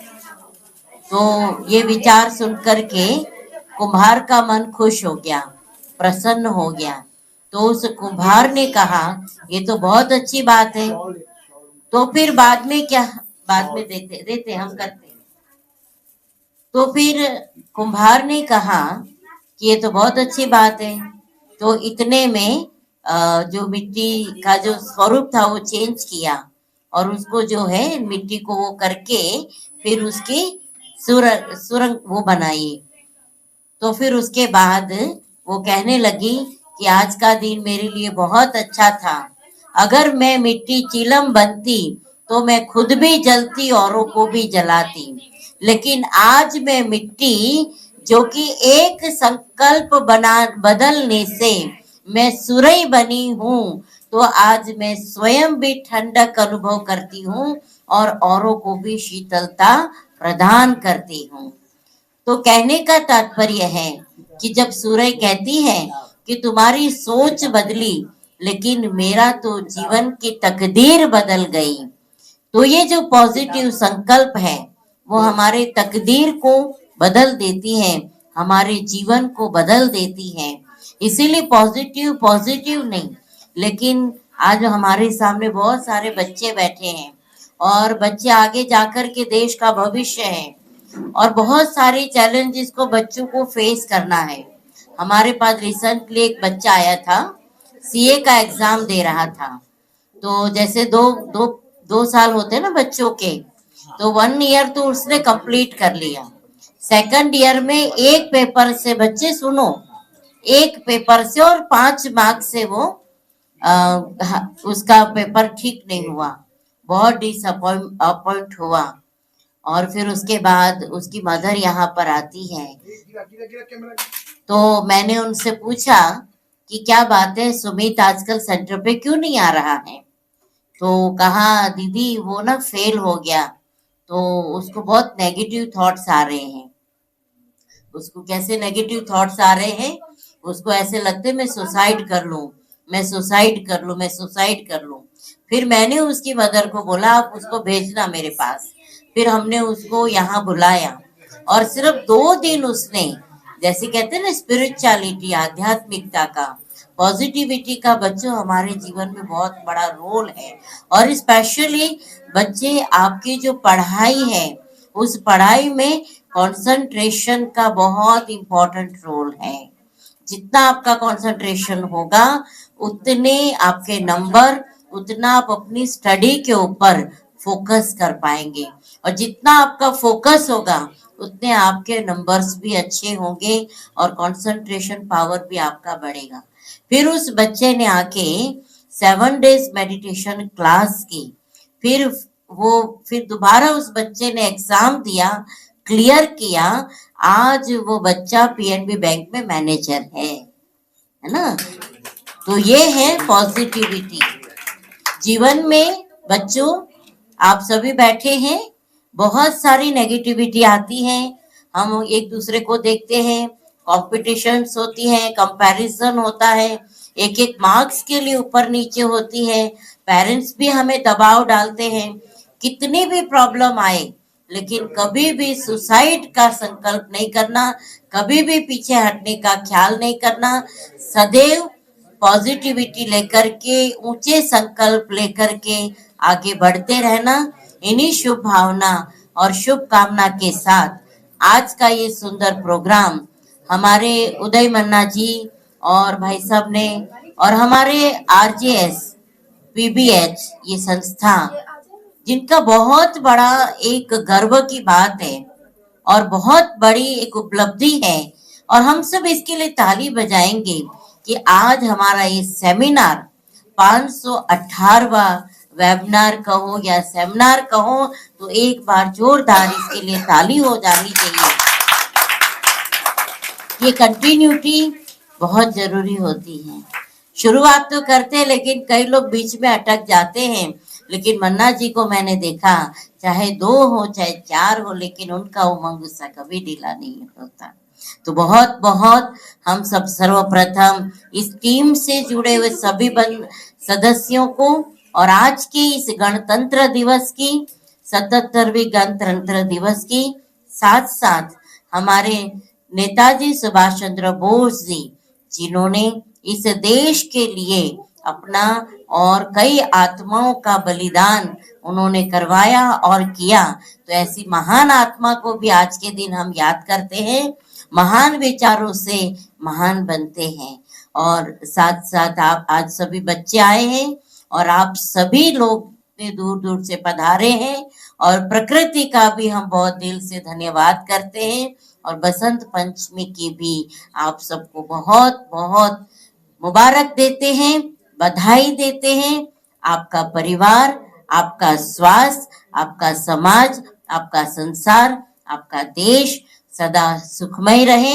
तो ये विचार सुन करके कुम्हार का मन खुश हो गया, प्रसन्न हो गया। तो उस कुम्हार ने कहा, ये तो बहुत अच्छी बात है। तो फिर बाद में क्या, बाद में देते हम करते। तो फिर कुम्हार ने कहा कि ये तो बहुत अच्छी बात है। तो इतने में जो मिट्टी का जो स्वरूप था वो चेंज किया और उसको जो है मिट्टी को वो करके फिर उसकी सुरंग वो बनाई। तो फिर उसके बाद वो कहने लगी कि आज का दिन मेरे लिए बहुत अच्छा था। अगर मैं मिट्टी चिलम बनती तो मैं खुद भी जलती, औरों को भी जलाती। लेकिन आज मैं मिट्टी जो कि एक संकल्प बदलने से मैं सुरई बनी हूँ, तो आज मैं स्वयं भी ठंडक अनुभव करती हूँ और औरों को भी शीतलता प्रदान करती हूँ। तो कहने का तात्पर्य है कि जब सूरज कहती है कि तुम्हारी सोच बदली, लेकिन मेरा तो जीवन की तकदीर बदल गई। तो ये जो पॉजिटिव संकल्प है वो हमारे तकदीर को बदल देती है, हमारे जीवन को बदल देती है। इसीलिए पॉजिटिव पॉजिटिव नहीं, लेकिन आज हमारे सामने बहुत सारे बच्चे बैठे हैं और बच्चे आगे जाकर के देश का भविष्य है और बहुत सारे चैलेंजेस को बच्चों को फेस करना है। हमारे पास रिसेंटली एक बच्चा आया था, सीए का एग्जाम दे रहा था। तो जैसे दो साल होते हैं ना बच्चों के, तो 1 ईयर तो उसने कंप्लीट कर लिया। सेकंड ईयर में एक पेपर से, बच्चे सुनो, एक पेपर से और 5 मार्क्स से वो उसका पेपर ठीक नहीं हुआ, बहुत डिसअपॉइंट हुआ। और फिर उसके बाद उसकी मदर यहाँ पर आती है। तो मैंने उनसे पूछा कि क्या बात है, सुमित आजकल सेंटर पे क्यों नहीं आ रहा है? तो कहा, दीदी वो ना फेल हो गया, तो उसको बहुत नेगेटिव थॉट्स आ रहे हैं। उसको कैसे नेगेटिव थॉट्स आ रहे हैं? उसको ऐसे लगते मैं सुसाइड कर लूं, मैं सुसाइड कर लूं, मैं सुसाइड कर लूं। फिर मैंने उसकी मदर को बोला, आप उसको भेजना मेरे पास। फिर हमने उसको यहाँ बुलाया और सिर्फ 2 दिन उसने, जैसे कहते हैं ना स्पिरिचुअलिटी, आध्यात्मिकता का, पॉजिटिविटी का बच्चों हमारे जीवन में बहुत बड़ा रोल है। और स्पेशली बच्चे आपकी जो पढ़ाई है, उस पढ़ाई में कंसंट्रेशन का बहुत इंपॉर्टेंट रोल है। जितना आपका कंसंट्रेशन होगा उतने आपके नंबर, उतना आप अपनी स्टडी के ऊपर फोकस कर पाएंगे, और जितना आपका फोकस होगा उतने आपके नंबर्स भी अच्छे होंगे और कंसंट्रेशन पावर भी आपका बढ़ेगा। फिर उस बच्चे ने आके 7 डेज मेडिटेशन क्लास की, फिर दोबारा उस बच्चे ने एग्जाम दिया, क्लियर किया, आज वो बच्चा पीएनबी बैंक में मैनेजर है ना। तो ये है पॉजिटिविटी। जीवन में बच्चों आप सभी बैठे हैं, बहुत सारी नेगेटिविटी आती है, हम एक दूसरे को देखते हैं, कॉम्पिटिशन्स होती है, कंपैरिजन होता है, एक एक मार्क्स के लिए ऊपर नीचे होती है, पेरेंट्स भी हमें दबाव डालते हैं। कितनी भी प्रॉब्लम आए लेकिन कभी भी सुसाइड का संकल्प नहीं करना, कभी भी पीछे हटने का ख्याल नहीं करना, सदैव पॉजिटिविटी लेकर के, ऊंचे संकल्प लेकर के आगे बढ़ते रहना। इन्हीं शुभ भावना और शुभकामना के साथ आज का ये सुंदर प्रोग्राम हमारे उदय मन्ना जी और भाई साहब ने, और हमारे आरजेएस पीबीएच ये संस्था, जिनका बहुत बड़ा एक गर्व की बात है और बहुत बड़ी एक उपलब्धि है, और हम सब इसके लिए ताली बजाएंगे कि आज हमारा ये सेमिनार 518वां वेबिनार कहो या सेमिनार कहो, तो एक बार जोरदार इसके लिए ताली हो जानी चाहिए। ये कंटिन्यूटी बहुत जरूरी होती है। शुरुआत तो करते हैं लेकिन कई लोग बीच में अटक जाते हैं, लेकिन मन्ना जी को मैंने देखा, चाहे 2 हो चाहे 4 हो, लेकिन उनका उमंग गुस्सा कभी ढीला नहीं होता। तो बहुत बहुत हम सब सर्वप्रथम इस टीम से जुड़े हुए सभी सदस्यों को और आज के इस गणतंत्र दिवस की 77वीं गणतंत्र दिवस की साथ साथ हमारे नेताजी सुभाष चंद्र बोस जी, जिन्होंने इस देश के लिए अपना और कई आत्माओं का बलिदान उन्होंने करवाया और किया, तो ऐसी महान आत्मा को भी आज के दिन हम याद करते हैं। महान विचारों से महान बनते हैं। और साथ साथ आप आज सभी बच्चे आए हैं और आप सभी लोग दूर दूर से पधारे हैं, और प्रकृति का भी हम बहुत दिल से धन्यवाद करते हैं, और बसंत पंचमी की भी आप सबको बहुत बहुत मुबारक देते हैं, बधाई देते हैं। आपका परिवार, आपका स्वास्थ्य, आपका समाज, आपका संसार, आपका देश सदा सुखमय रहे,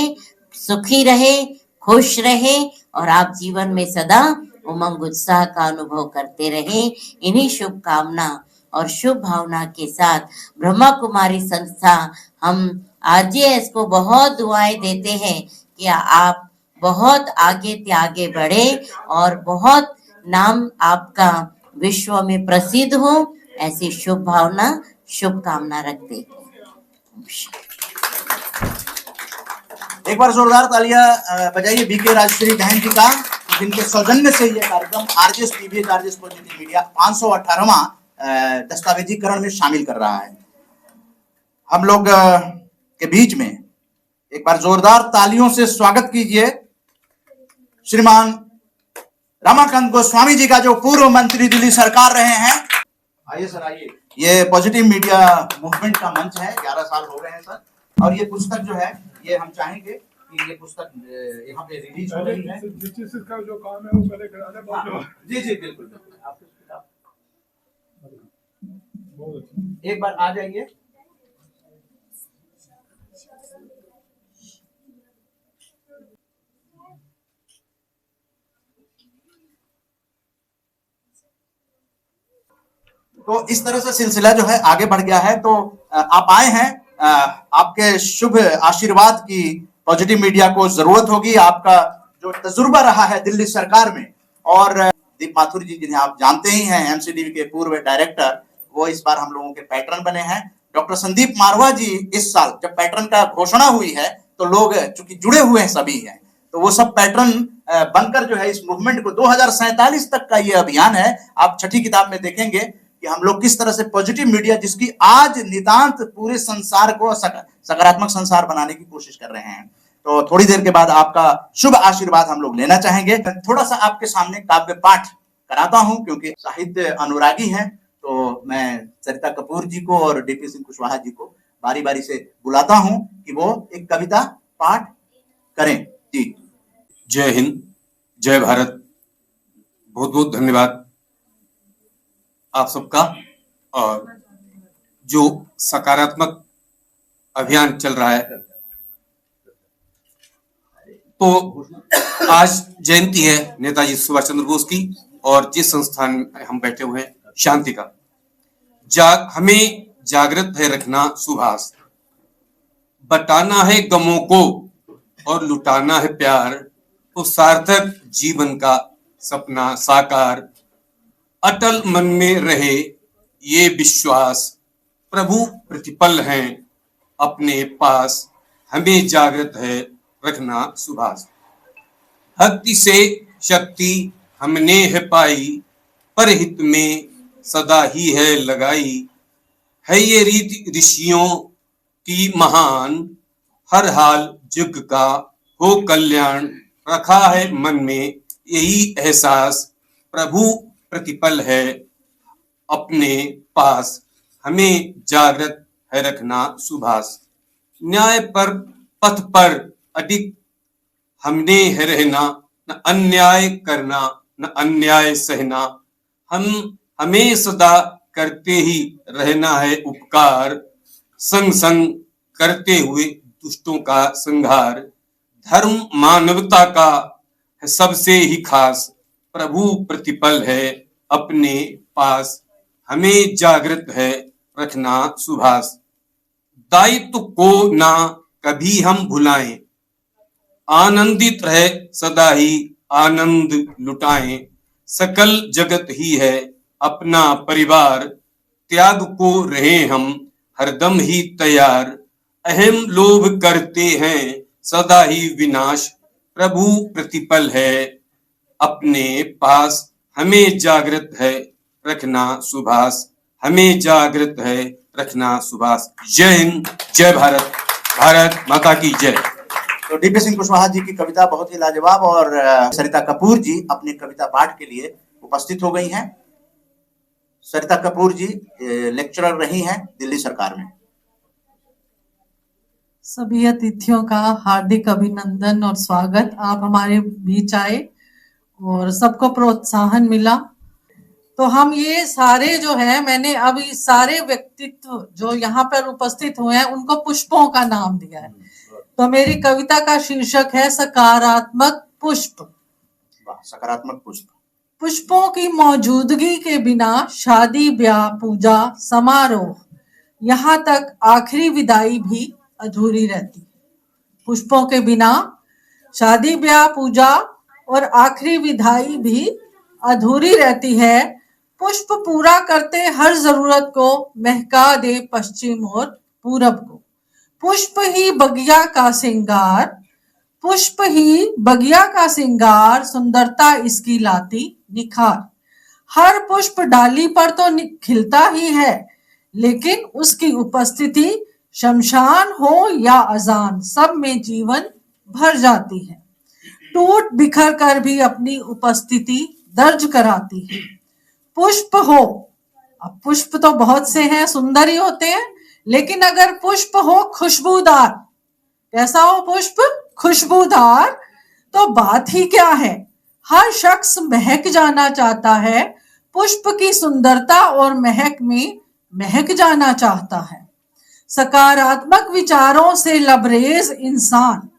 सुखी रहे, खुश रहे, और आप जीवन में सदा उमंग उत्साह का अनुभव करते रहे। इन्हीं शुभकामना और शुभ भावना के साथ ब्रह्मा कुमारी संस्था हम आरजेएस को बहुत दुआएं देते हैं कि आप बहुत आगे बढ़े और बहुत नाम आपका विश्व में प्रसिद्ध हो, ऐसी शुभ भावना शुभकामना रखते हैं। एक बार जोरदार तालियां बजाइए बीके राजश्री बहन जी का, जिनके सौजन्य से ये कार्यक्रम RJS PBH RJS positive media 518वां दस्तावेजीकरण में शामिल कर रहा है। हम लोग के बीच में एक बार जोरदार तालियों से स्वागत कीजिए श्रीमान रमाकांत गोस्वामी जी का, जो पूर्व मंत्री दिल्ली सरकार रहे हैं। आइए सर, आइए। ये पॉजिटिव मीडिया मूवमेंट का मंच है, 11 साल हो गए हैं सर, और ये पुस्तक जो है ये हम चाहेंगे कि ये पुस्तक यहाँ पे रिलीज हो रही है। का जो काम है वो पहले करा दे। जी जी बिल्कुल, एक बार आ जाइए। तो इस तरह से सिलसिला जो है आगे बढ़ गया है। तो आप आए हैं, आपके शुभ आशीर्वाद की पॉजिटिव मीडिया को जरूरत होगी। आपका जो तजुर्बा रहा है दिल्ली सरकार में, और दीप माथुर जी जिन्हें आप जानते ही हैं, एमसीडीवी के पूर्व डायरेक्टर, वो इस बार हम लोगों के पैटर्न बने हैं। डॉक्टर संदीप मारवा जी इस साल जब पैटर्न का घोषणा हुई है तो लोग चूंकि जुड़े हुए हैं सभी हैं, तो वो सब पैटर्न बनकर जो है इस मूवमेंट को 2047 तक का ये अभियान है। आप छठी किताब में देखेंगे कि हम लोग किस तरह से पॉजिटिव मीडिया, जिसकी आज नितांत पूरे संसार को सकारात्मक संसार बनाने की कोशिश कर रहे हैं। तो थोड़ी देर के बाद आपका शुभ आशीर्वाद हम लोग लेना चाहेंगे। थोड़ा सा आपके सामने काव्य पाठ कराता हूं, क्योंकि साहित्य अनुरागी हैं, तो मैं सरिता कपूर जी को और डीपी सिंह कुशवाहा जी को बारी बारी से बुलाता हूं कि वो एक कविता पाठ करें। जी, जय हिंद, जय भारत। बहुत बहुत धन्यवाद आप सबका। और जो सकारात्मक अभियान चल रहा है, तो आज जयंती है नेताजी सुभाष चंद्र बोस की, और जिस संस्थान में हम बैठे हुए हैं शांति का, हमें जागृत है रखना सुभाष, बटाना है गमों को और लुटाना है प्यार, तो सार्थक जीवन का सपना साकार, अटल मन में रहे ये विश्वास, प्रभु प्रतिपल हैं अपने पास, हमें जागृत है रखना सुभाष। भक्ति से शक्ति हमने है पाई, परहित में सदा ही है लगाई, है ये रीति ऋषियों की महान, हर हाल जुग का हो कल्याण, रखा है मन में यही एहसास, प्रभु प्रतिपल है अपने पास, हमें जागृत है रखना सुभाष। न्याय पर पथ पर अडिग हमने है रहना, न अन्याय करना न अन्याय सहना, हमें सदा करते ही रहना है उपकार, संग संग करते हुए दुष्टों का संहार, धर्म मानवता का है सबसे ही खास, प्रभु प्रतिपल है अपने पास, हमें जागृत है रखना सुभाष। दायित्व को ना कभी हम भुलाएं, आनंदित रहे सदा ही आनंद लुटाएं, सकल जगत ही है अपना परिवार, त्याग को रहे हम हरदम ही तैयार, अहम लोभ करते हैं सदा ही विनाश, प्रभु प्रतिपल है अपने पास, हमें जागृत है रखना सुभाष, हमें जागृत है रखना सुभाष। जय हिंद, जय भारत, भारत माता की जय। तो डीपी सिंह कुशवाहा जी की कविता बहुत ही लाजवाब, और सरिता कपूर जी अपने कविता पाठ के लिए उपस्थित हो गई हैं। सरिता कपूर जी लेक्चरर रही हैं दिल्ली सरकार में। सभी अतिथियों का हार्दिक अभिनंदन और स्वागत। आप हमारे बीच आए और सबको प्रोत्साहन मिला। तो हम ये सारे जो है, मैंने अब इस सारे व्यक्तित्व जो यहाँ पर उपस्थित हुए हैं उनको पुष्पों का नाम दिया है। तो मेरी कविता का शीर्षक है सकारात्मक पुष्प। सकारात्मक पुष्प। पुष्पों की मौजूदगी के बिना शादी ब्याह पूजा समारोह यहाँ तक आखिरी विदाई भी अधूरी रहती है। पुष्पों के बिना शादी ब्याह पूजा और आखिरी विदाई भी अधूरी रहती है। पुष्प पूरा करते हर जरूरत को, महका दे पश्चिम और पूरब को। पुष्प ही बगिया का सिंगार, पुष्प ही बगिया का सिंगार, सुंदरता इसकी लाती निखार। हर पुष्प डाली पर तो खिलता ही है, लेकिन उसकी उपस्थिति शमशान हो या अजान, सब में जीवन भर जाती है। टूट बिखर कर भी अपनी उपस्थिति दर्ज कराती है। पुष्प हो, अब पुष्प तो बहुत से हैं, सुंदर ही होते हैं, लेकिन अगर पुष्प हो खुशबूदार, कैसा हो पुष्प? खुशबूदार, तो बात ही क्या है। हर शख्स महक जाना चाहता है, पुष्प की सुंदरता और महक में महक जाना चाहता है। सकारात्मक विचारों से लबरेज इंसान,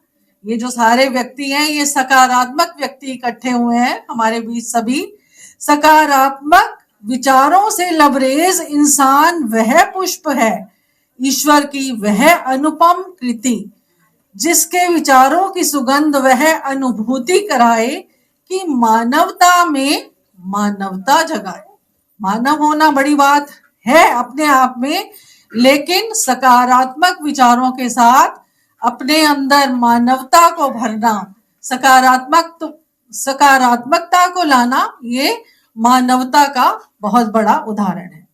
ये जो सारे व्यक्ति हैं ये सकारात्मक व्यक्ति इकट्ठे हुए हैं हमारे बीच। सभी सकारात्मक विचारों से लबरेज इंसान वह पुष्प है, ईश्वर की वह अनुपम कृति, जिसके विचारों की सुगंध वह अनुभूति कराए कि मानवता में मानवता जगाए। मानव होना बड़ी बात है अपने आप में, लेकिन सकारात्मक विचारों के साथ अपने अंदर मानवता को भरना, सकारात्मकता को लाना, ये मानवता का बहुत बड़ा उदाहरण है।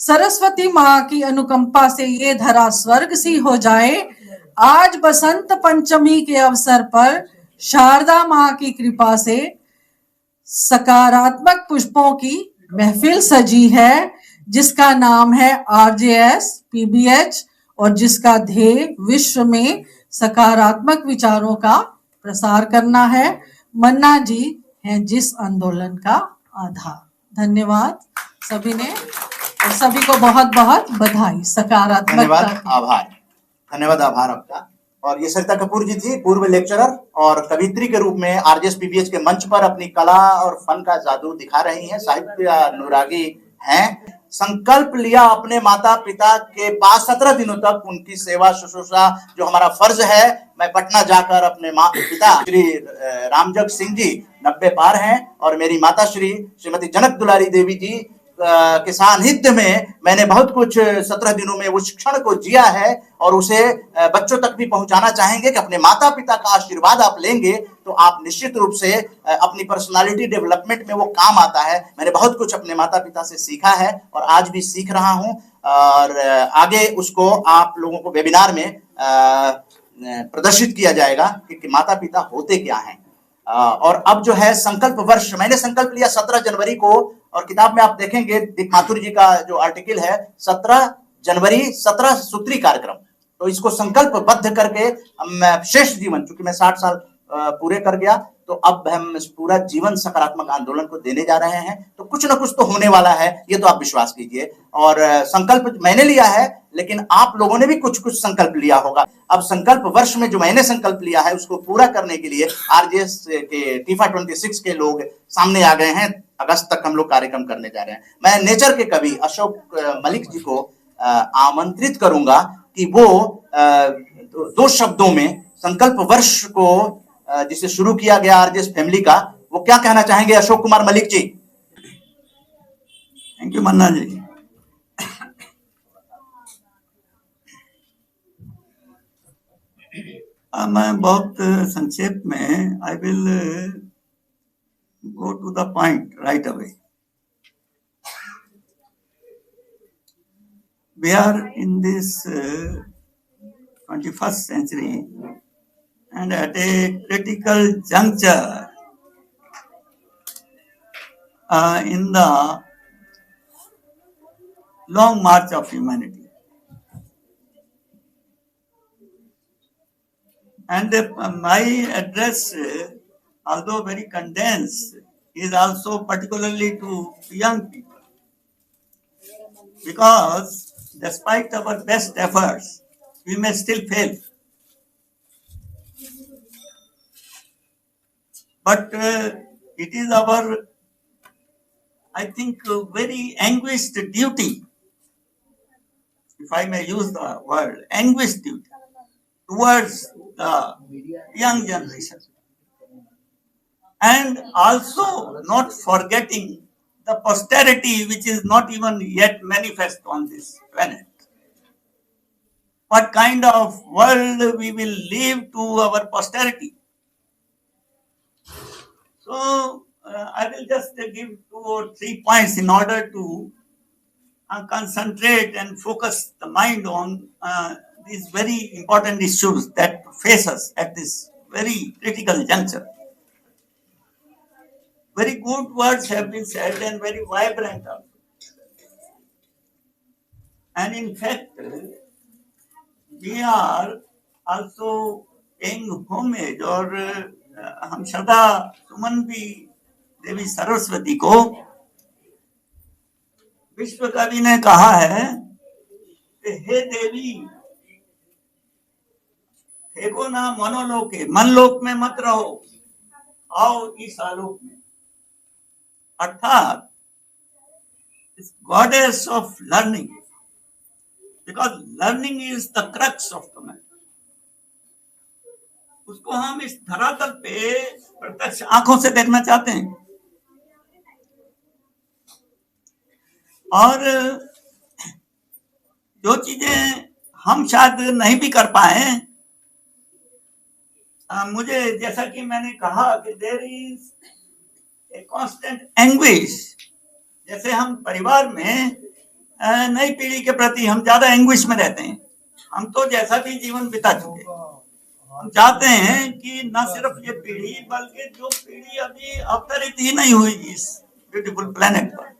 सरस्वती माँ की अनुकंपा से ये धरा स्वर्ग सी हो जाए। आज बसंत पंचमी के अवसर पर शारदा माँ की कृपा से सकारात्मक पुष्पों की महफिल सजी है, जिसका नाम है आरजेएस पीबीएच और जिसका ध्येय विश्व में सकारात्मक विचारों का प्रसार करना है। मन्ना जी हैं जिस आंदोलन का आधार। धन्यवाद सभी ने और सभी को बहुत बहुत बधाई। सकारात्मक धन्यवाद, आभार। धन्यवाद, आभार आपका। और ये सरिता कपूर जी थी, पूर्व लेक्चरर और कवित्री के रूप में आरजेएस पीबीएच के मंच पर अपनी कला और फन का जादू दिखा रही हैं। साहित्य अनुरागी हैं। संकल्प लिया अपने माता पिता के पास 17 दिनों तक उनकी सेवा शुश्रूषा जो हमारा फर्ज है। मैं पटना जाकर अपने पिता श्री रामजग सिंह जी 90 पार हैं और मेरी माता श्रीमती जनक दुलारी देवी जी के सानिध्य में मैंने बहुत कुछ 17 दिनों में उस क्षण को जिया है और उसे बच्चों तक भी पहुंचाना चाहेंगे कि अपने माता पिता का आशीर्वाद आप लेंगे तो आप निश्चित रूप से अपनी पर्सनालिटी डेवलपमेंट में वो काम आता है। मैंने बहुत कुछ अपने माता पिता से सीखा है और आज भी सीख रहा हूं और आगे उसको आप लोगों को वेबिनार में प्रदर्शित किया जाएगा कि माता पिता होते क्या हैं। और अब जो है संकल्प वर्ष, मैंने संकल्प लिया 17 जनवरी को और किताब में आप देखेंगे दीप माथुर जी का जो आर्टिकल है 17 जनवरी 17 सूत्री कार्यक्रम। तो इसको संकल्पबद्ध करके हम शेष जीवन, चूंकि मैं 60 साल पूरे कर गया तो अब हम पूरा जीवन सकारात्मक आंदोलन को देने जा रहे हैं। तो कुछ ना कुछ तो होने वाला है, ये तो आप विश्वास कीजिए। और संकल्प मैंने लिया है लेकिन आप लोगों ने भी कुछ कुछ संकल्प लिया होगा। अब संकल्प वर्ष में जो मैंने संकल्प लिया है उसको पूरा करने के लिए आरजेएस के टीफा 26 के लोग सामने आ गए हैं। अगस्त तक हम लोग कार्यक्रम करने जा रहे हैं। मैं नेचर के कवि अशोक मलिक जी को आमंत्रित करूंगा कि वो 2 शब्दों में संकल्प वर्ष को जिसे शुरू किया गया आरजेएस फैमिली का, वो क्या कहना चाहेंगे। अशोक कुमार मलिक जी। थैंक यू मन्ना जी। मैं बहुत संक्षेप में I will go to the point right away. We are in this 21st century and at a critical juncture in the long march of humanity. And my address, although very condensed, is also particularly to young people. Because despite our best efforts, we may still fail. But it is our, I think, very anguished duty, if I may use the word, anguished duty, towards the young generation. And also not forgetting the posterity which is not even yet manifest on this planet. What kind of world we will leave to our posterity? So, I will just give 2 or 3 points in order to concentrate and focus the mind on these very important issues that face us at this very critical juncture. Very good words have been said and very vibrant also. And in fact, we are also paying homage और हम श्रद्धा सुमन भी देवी सरस्वती को। विश्व कवि ने कहा है कि हे देवी, देखो ना मनोलोके, मनलोक में मत रहो, आओ इस आलोक में। अर्थात इस goddess of learning, because learning is the crux of the man, उसको हम इस धरातल पे प्रत्यक्ष आंखों से देखना चाहते हैं। और जो चीजें हम शायद नहीं भी कर पाए, मुझे जैसा कि मैंने कहा कि there is a constant anguish. जैसे हम परिवार में नई पीढ़ी के प्रति हम ज्यादा एंग्विश में रहते हैं। हम तो जैसा भी जीवन बिता चुके, हम चाहते हैं कि न सिर्फ ये पीढ़ी बल्कि जो पीढ़ी अभी अवतरित ही नहीं हुई इस ब्यूटीफुल प्लेनेट पर,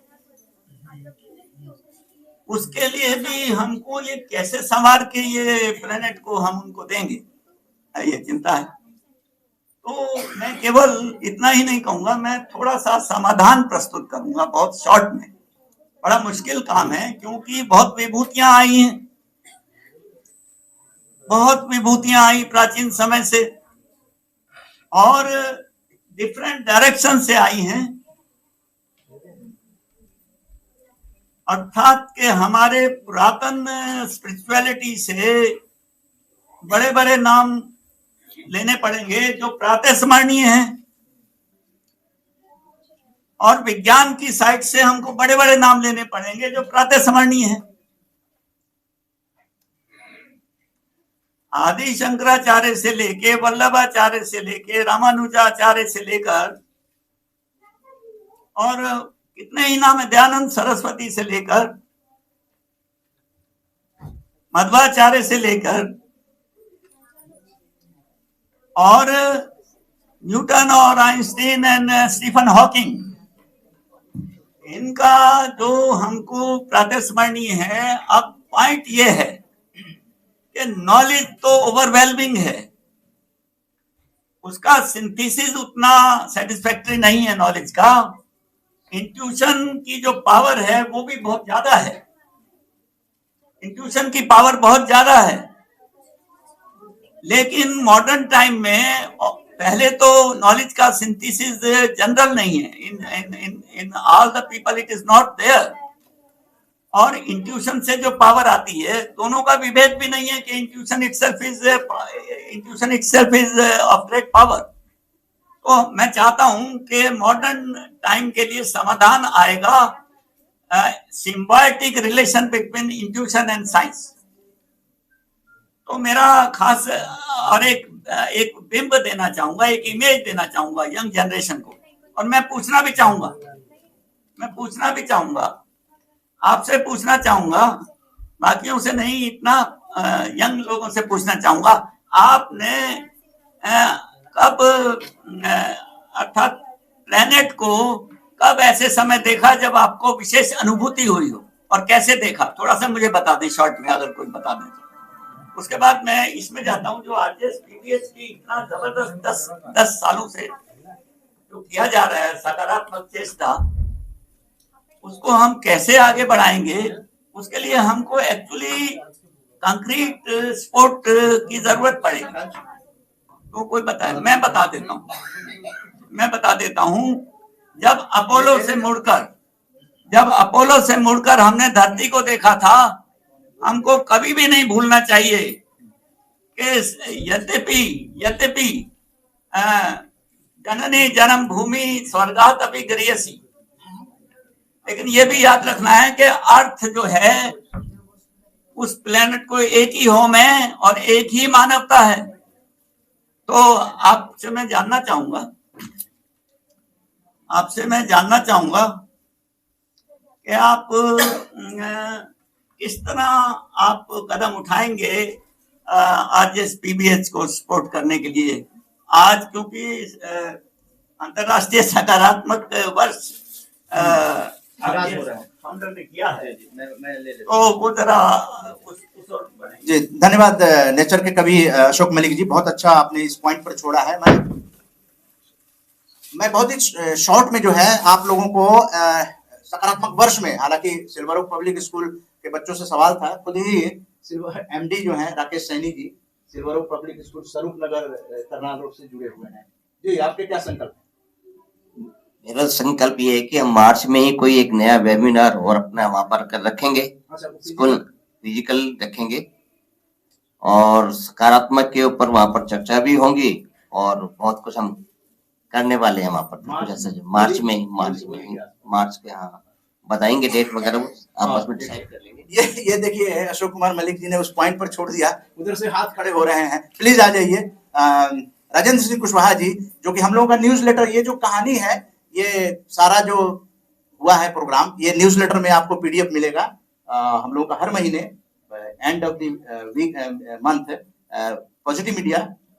उसके लिए भी हमको ये कैसे संवार के ये प्लेनेट को हम उनको देंगे, ये चिंता है। तो मैं केवल इतना ही नहीं कहूंगा, मैं थोड़ा सा समाधान प्रस्तुत करूंगा बहुत शॉर्ट में। बड़ा मुश्किल काम है क्योंकि बहुत विभूतियां आई हैं, बहुत विभूतियां आई प्राचीन समय से और डिफरेंट डायरेक्शन से आई हैं, अर्थात के हमारे पुरातन स्पिरिचुअलिटी से बड़े बड़े नाम लेने पड़ेंगे जो प्रातः स्मरणीय हैं, और विज्ञान की साइड से हमको बड़े बड़े नाम लेने पड़ेंगे जो प्रातः स्मरणीय हैं। आदि शंकराचार्य से लेके वल्लभाचार्य से लेके रामानुजाचार्य से लेकर और कितने ही नाम है, दयानंद सरस्वती से लेकर मध्वाचार्य से लेकर और न्यूटन और आइंस्टीन एंड स्टीफन हॉकिंग, इनका जो हमको प्रातः स्मरणीय है। अब पॉइंट ये है कि नॉलेज तो ओवरवेलमिंग है, उसका सिंथेसिस उतना सेटिस्फैक्टरी नहीं है नॉलेज का। इंट्यूशन की जो पावर है वो भी बहुत ज्यादा है, इंट्यूशन की पावर बहुत ज्यादा है। लेकिन मॉडर्न टाइम में पहले तो नॉलेज का सिंथेसिस जनरल नहीं है, in all the people it is not there. और इंट्यूशन से जो पावर आती है, दोनों का विभेद भी नहीं है कि intuition itself is of great power. तो मैं चाहता हूं कि मॉडर्न टाइम के लिए समाधान आएगा symbiotic relation between intuition and science. तो मेरा खास और एक बिंब देना चाहूंगा, एक इमेज देना चाहूंगा यंग जनरेशन को। और मैं पूछना भी चाहूंगा आपसे पूछना चाहूंगा, बाकियों से नहीं, इतना यंग लोगों से पूछना चाहूंगा, आपने कब अर्थात प्लेनेट को कब ऐसे समय देखा जब आपको विशेष अनुभूति हुई हो, और कैसे देखा? थोड़ा सा मुझे बता दें शॉर्ट में, अगर कोई बता दें। उसके बाद मैं इसमें जाता हूं, जो आरजेएस पीबीएच की इतना जबरदस्त 10 सालों से जो किया जा रहा है सकारात्मक चेष्टा, उसको हम कैसे आगे बढ़ाएंगे, उसके लिए हमको एक्चुअली कंक्रीट सपोर्ट की जरूरत पड़ेगी। तो कोई बताए? मैं बता देता हूं। जब अपोलो से मुड़कर हमने धरती को देखा था, हमको कभी भी नहीं भूलना चाहिए कि यद्यपि जननी जन्म भूमि स्वर्गात् अपि गरीयसी, लेकिन ये भी याद रखना है कि अर्थ जो है उस प्लेनेट को एक ही होम है और एक ही मानवता है। तो आपसे मैं जानना चाहूंगा कि आप किस तरह आप कदम उठाएंगे आरजेएस पीबीएच को सपोर्ट करने के लिए आज, क्योंकि अंतरराष्ट्रीय सकारात्मक वर्ष फाउंडर ने किया है। तो वो जरा जी, धन्यवाद नेचर के कवि अशोक मलिक जी, बहुत अच्छा आपने इस पॉइंट पर छोड़ा है। मैं बहुत ही शॉर्ट में जो है आप लोगों को सकारात्मक वर्ष में, हालांकि सिल्वर ओक पब्लिक स्कूल के बच्चों से सवाल था, खुद ही सिल्वर एमडी जो है Rakesh Saini G silver oak public school स्वरूप नगर करनाल रोड से जुड़े हुए हैं। जी, आपके क्या संकल्प है? मेरा संकल्प ये है कि हम मार्च में ही कोई एक नया वेबिनार और अपना वहां पर कर रखेंगे, स्कूल फिजिकल रखेंगे और सकारात्मक के ऊपर वहां पर चर्चा भी होगी और बहुत कुछ हम करने वाले हैं वहां पर। कुछ ऐसा जो मार्च के हाँ बताएंगे डेट वगैरह, आपस में डिसाइड कर लेंगे। ये देखिए अशोक कुमार मलिक जी ने उस पॉइंट पर छोड़ दिया, उधर से हाथ खड़े हो रहे हैं। प्लीज आ जाइए राजेंद्र सिंह कुशवाहा जी, जो कि हम लोगों का न्यूज़लेटर, ये जो कहानी है, ये सारा जो हुआ है प्रोग्राम, ये न्यूज़लेटर में आपको पीडीएफ मिलेगा। हम लोगों का हर महीने end of the week month positive media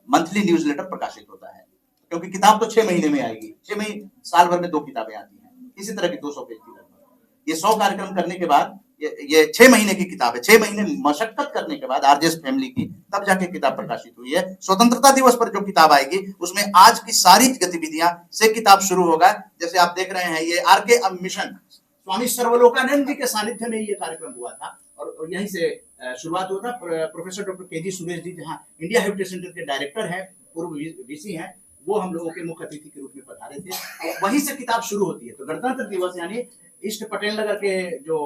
monthly newsletter प्रकाशित होता है, क्योंकि किताब तो 6 महीने में आएगी। 6 महीने, साल भर में 2 किताबें आती हैं, इसी तरह की 200 पेज की लगभग। ये 100 कार्यक्रम करने के बाद ये 6 महीने की किताब है। 6 महीने मशक्कत करने के बाद आरजेएस फैमिली की तब जाके किताब प्रकाशित हुई है। स्वतंत्रता दिवस पर जो किताब आएगी उसमें आज की सारी गतिविधियां से किताब शुरू होगा। जैसे आप देख रहे हैं, ये आरके मिशन स्वामी सर्वलोकानंद जी के सानिध्य में ये कार्यक्रम हुआ था और यहीं से शुरुआत हुआ था। Professor doctor KG Suresh ji, जहाँ इंडिया हेरिटेज सेंटर के डायरेक्टर हैं, पूर्व वीसी हैं, वो हम लोगों के मुख्य अतिथि के रूप में पधारे थे। वहीं से किताब शुरू होती है। तो गणतंत्र दिवस यानी ईस्ट पटेल नगर के जो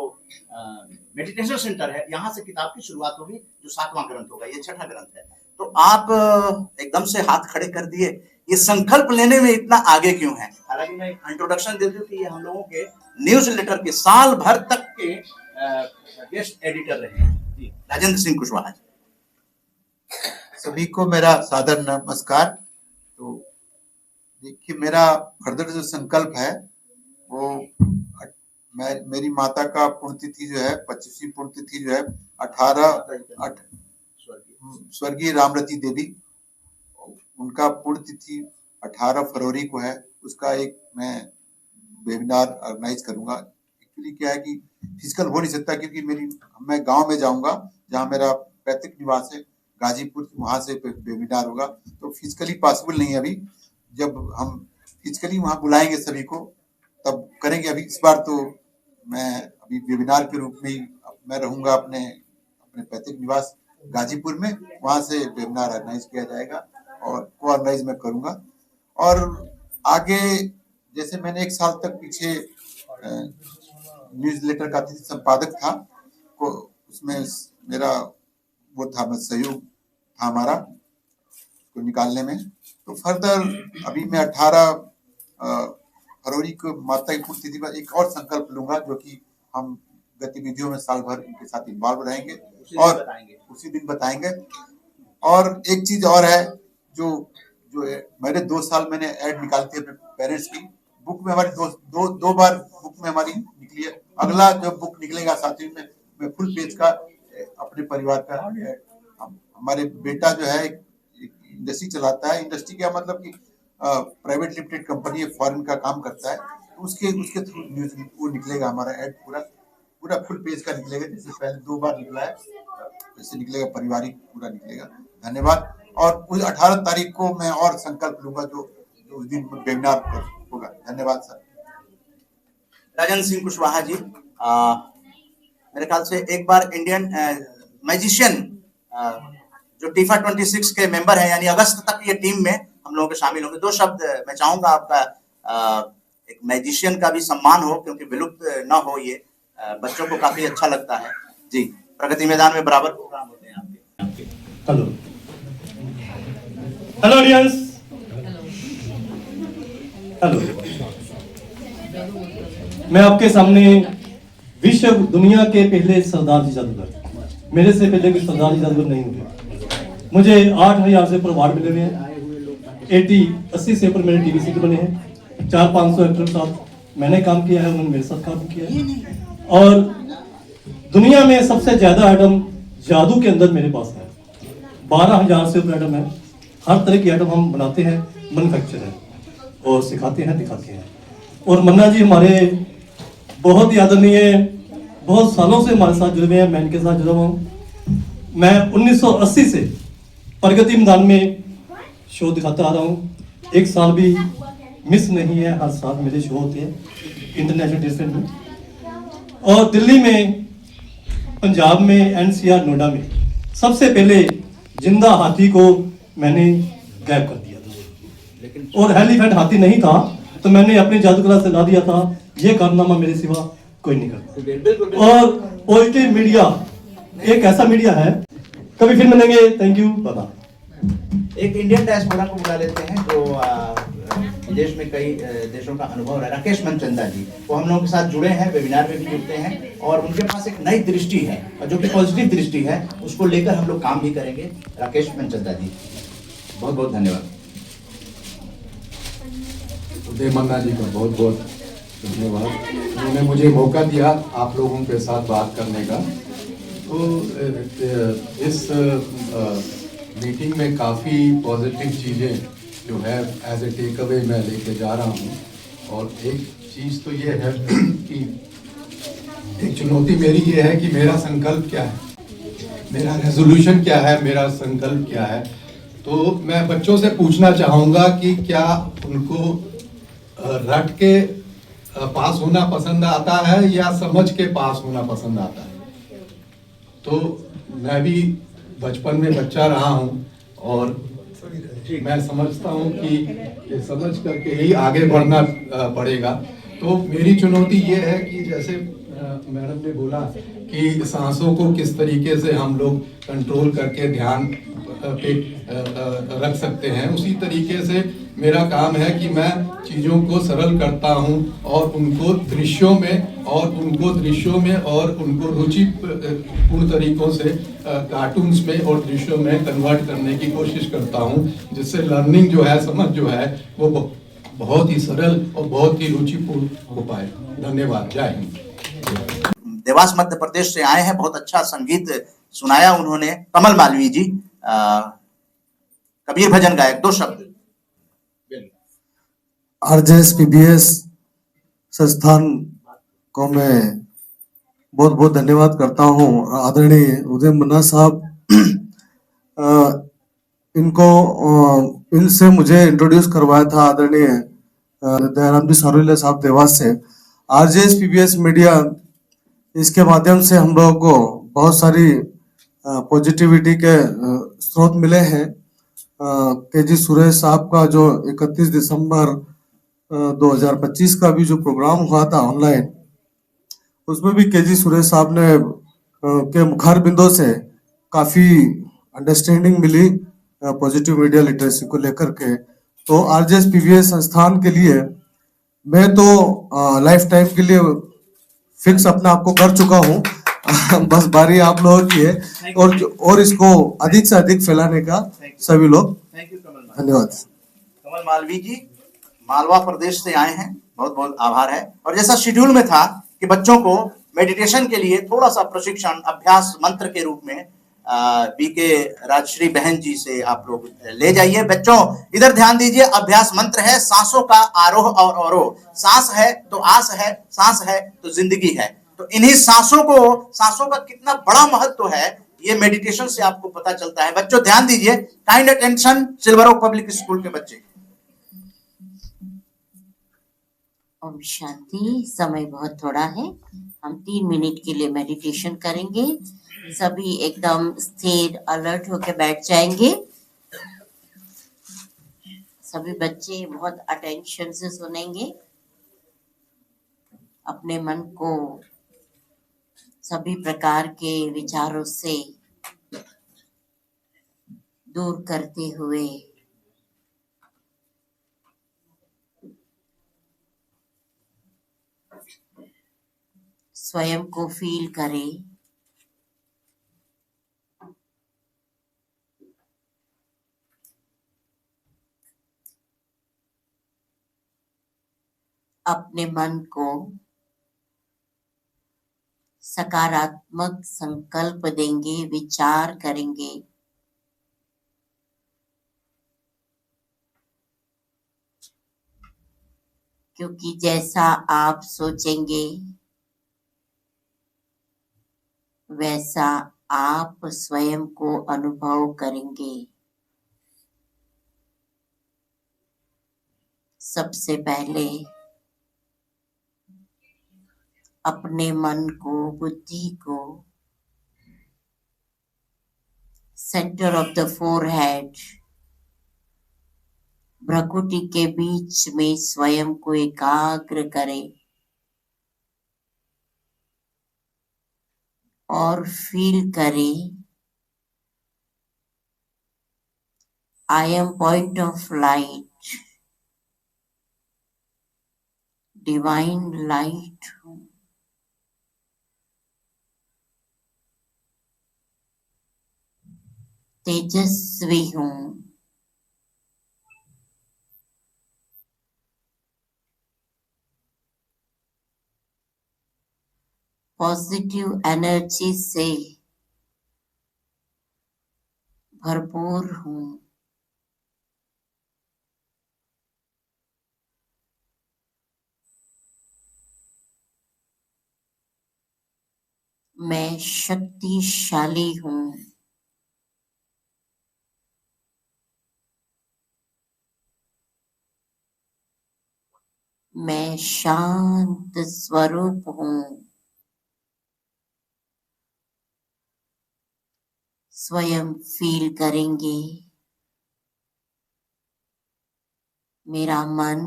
मेडिटेशन सेंटर है, यहाँ से किताब की शुरुआत होगी, जो 7वां ग्रंथ होगा। ये 6ठा ग्रंथ है। तो आप एकदम से हाथ खड़े कर दिए, ये संकल्प लेने में इतना आगे क्यों है? हालांकि मैं इंट्रोडक्शन दे दूं कि ये हम लोगों के न्यूज लेटर के साल भर तक के गेस्ट एडिटर रहे हैं जी, राजेंद्र सिंह कुशवाहा जी। सभी को मेरा सादर नमस्कार। तो देखिए, मेरा फर्दर जो संकल्प है वो मेरी माता का पुण्यतिथि जो है 25वीं पुण्यतिथि जो है 18 स्वर्गीय रामरती देवी, उनका पुण्यतिथि 18 फरवरी को है। उसका एक मैं वेबिनार ऑर्गेनाइज करूंगा। एक्चुअली क्या है कि फिजिकल हो नहीं सकता, क्योंकि मैं गांव में जाऊंगा जहां मेरा पैतृक निवास है गाजीपुर, वहां से वेबिनार होगा। तो फिजिकली पॉसिबल नहीं है अभी। जब हम फिजिकली वहां बुलाएंगे सभी को तब करेंगे। अभी इस बार तो मैं अभी वेबिनार के रूप में ही मैं रहूंगा अपने पैतृक निवास गाजीपुर में, वहां से वेबिनार ऑर्गेनाइज किया जाएगा और को ऑर्गेनाइज मैं करूंगा। और आगे जैसे मैंने 1 साल तक पीछे न्यूज़लेटर का अतिथि संपादक था, को उसमें मेरा वो था, सहयोग था हमारा को निकालने में। तो फर्दर अभी मैं 18 फरवरी को माता की पुण्यतिथि पर एक और संकल्प लूंगा, जो कि हम गतिविधियों में साल भर उनके साथ इन्वॉल्व रहेंगे और उसी दिन बताएंगे। और एक चीज और है, जो मेरे 2 साल मैंने ऐड निकाली थी अपने पेरेंट्स की बुक में, हमारी दो बार बुक में हमारी निकली है। अगला जब बुक निकलेगा साथी में मैं फुल पेज का अपने परिवार का, हमारे बेटा जो है इंडस्ट्री चलाता है। इंडस्ट्री क्या मतलब कि प्राइवेट लिमिटेड कंपनी है, फॉरेन का काम करता है। तो उसके थ्रू न्यूज वो निकलेगा, हमारा ऐड पूरा फुल पेज का निकलेगा। जैसे पहले 2 बार निकला है, वैसे निकलेगा, पारिवारिक पूरा निकलेगा। धन्यवाद। और उस 18 तारीख को मैं और संकल्प लूंगा जो उस दिन वेबिनार होगा। धन्यवाद सर। राजेंद्र सिंह कुशवाहा जी, मेरे ख्याल से एक बार इंडियन मैजिशियन जो टीफा 26 के मेंबर हैं, यानी अगस्त तक ये टीम में हम लोगों के शामिल होंगे। 2 शब्द मैं चाहूंगा आपका, एक मैजिशियन का भी सम्मान हो, क्योंकि विलुप्त ना हो ये, बच्चों को काफी अच्छा लगता है जी। प्रगति मैदान में बराबर प्रोग्राम होते हैं आपके। Hello audience, hello. मैं आपके सामने विश्व दुनिया के पहले सरदार जी जादूगर, मेरे से पहले कोई सरदार जी जादूगर नहीं हुए। मुझे 8000 से ऊपर अवार्ड मिले हुए हैं। 80 से ऊपर मेरे टीवी सीरियल बने हैं। 400-500 एक्टर के साथ मैंने काम किया है, उन्होंने मेरे साथ काम किया है। और दुनिया में सबसे ज्यादा आइटम जादू के अंदर मेरे पास है। 12000 से ऊपर आइटम है। हर तरह की आइटम हम बनाते हैं, मैन्युफैक्चर है, और सिखाते हैं, दिखाते हैं। और मन्ना जी हमारे बहुत ही आदरणीय, बहुत सालों से हमारे साथ जुड़े हुए हैं। मैं इनके साथ जुड़ा हुआ हूँ। मैं 1980 से प्रगति मैदान में शो दिखाता आ रहा हूँ। 1 साल भी मिस नहीं है, हर साल मेरे शो होते हैं इंटरनेशनल डिस्टेंस में। और दिल्ली में, पंजाब में, एनसीआर, नोएडा में सबसे पहले जिंदा हाथी को मैंने गायब कर दिया था। और एलिफेंट हाथी नहीं था तो मैंने अपनी जादूकला से ला दिया था। ये कारनामा मेरे सिवा कोई नहीं करता। और पॉजिटिव मीडिया एक ऐसा मीडिया है, कभी फिर मिलेंगे। Thank you. बता एक इंडियन डायस्पोरा को बुला लेते हैं, जो देश में कई देशों का अनुभव है। राकेश मनचंदा जी, वो हम लोगों के साथ जुड़े हैं, वेबिनार में भी जुड़ते हैं, और उनके पास एक नई दृष्टि है, और जो कि पॉजिटिव दृष्टि है, उसको लेकर हम लोग काम भी करेंगे। राकेश मनचंदा जी, बहुत बहुत धन्यवाद। उदय मन्ना जी का बहुत बहुत धन्यवाद, उन्होंने मुझे मौका दिया आप लोगों के साथ बात करने का। तो इस मीटिंग में काफ़ी पॉजिटिव चीज़ें जो है एज ए टेक अवे मैं लेके जा रहा हूँ। और एक चीज़ तो ये है कि एक चुनौती मेरी ये है कि मेरा संकल्प क्या है, मेरा रेजोल्यूशन क्या है, मेरा संकल्प क्या है। तो मैं बच्चों से पूछना चाहूँगा कि क्या उनको रट के पास होना पसंद आता है या समझ के पास होना पसंद आता है। तो मैं भी बचपन में बच्चा रहा हूँ और मैं समझता हूँ कि समझ करके ही आगे बढ़ना पड़ेगा। तो मेरी चुनौती ये है कि जैसे मैडम ने बोला कि सांसों को किस तरीके से हम लोग कंट्रोल करके ध्यान पे रख सकते हैं, उसी तरीके से मेरा काम है कि मैं चीज़ों को सरल करता हूं और उनको दृश्यों में और उनको रुचिपूर्ण तरीकों से कार्टून्स में और दृश्यों में कन्वर्ट करने की कोशिश करता हूं, जिससे लर्निंग जो है, समझ जो है, वो बहुत ही सरल और बहुत ही रुचिपूर्ण हो पाए। धन्यवाद। जय हिंद। देवास मध्य प्रदेश से आए हैं, बहुत अच्छा संगीत सुनाया उन्होंने। कमल मालवीय जी कबीर भजन गायक, 2 शब्द। आरजेएस पीबीएस संस्थान को मैं बहुत बहुत धन्यवाद करता हूँ। आदरणीय उदय मुन्ना साहब, इनसे मुझे इंट्रोड्यूस करवाया था आदरणीय दयाराम जी सारोले साहब देवास से। आरजेएस पीबीएस मीडिया, इसके माध्यम से हम लोगों को बहुत सारी पॉजिटिविटी के स्रोत मिले हैं। केजी सुरेश साहब का जो 31 दिसंबर 2025 का भी जो प्रोग्राम हुआ था ऑनलाइन, उसमें भी केजी सुरेश साहब ने के मुखार बिंदों से काफी अंडरस्टैंडिंग मिली पॉजिटिव मीडिया लिटरेसी को लेकर के। तो आरजेएस पीबीएस संस्थान के लिए मैं तो लाइफ टाइम के लिए फिक्स अपने आप को कर चुका हूँ। बस बारी आप लोगों की है और इसको अधिक से अधिक फैलाने का सभी लोग। धन्यवाद। कमल मालवीय जी मालवा प्रदेश से आए हैं, बहुत बहुत आभार है। और जैसा शेड्यूल में था कि बच्चों को मेडिटेशन के लिए थोड़ा सा प्रशिक्षण अभ्यास मंत्र के रूप में बीके राजश्री बहन जी से आप लोग ले जाइए। बच्चों इधर ध्यान दीजिए, अभ्यास मंत्र है सांसों का आरोह और अवरोह। सांस है तो आस है, सांस है तो जिंदगी है। तो इन्हीं सांसों का कितना बड़ा महत्व है, ये मेडिटेशन से आपको पता चलता है। बच्चों ध्यान दीजिए, kind attention, silver oak public school के बच्चे। ओम शांति। समय बहुत थोड़ा है, हम 3 मिनट के लिए मेडिटेशन करेंगे। सभी एकदम स्थिर अलर्ट होकर बैठ जाएंगे। सभी बच्चे बहुत अटेंशन से सुनेंगे, अपने मन को सभी प्रकार के विचारों से दूर करते हुए स्वयं को फील करें। अपने मन को सकारात्मक संकल्प देंगे, विचार करेंगे। क्योंकि जैसा आप सोचेंगे वैसा आप स्वयं को अनुभव करेंगे। सबसे पहले अपने मन को, बुद्धि को सेंटर ऑफ द फोरहेड, भ्रुकुटी के बीच में स्वयं को एकाग्र करें और फील करें, I am point of light, divine light हूँ। तेजस्वी हूँ। पॉजिटिव एनर्जी से भरपूर हूँ। मैं शक्तिशाली हूँ। मैं शांत स्वरूप हूँ। स्वयं फील करेंगे, मेरा मन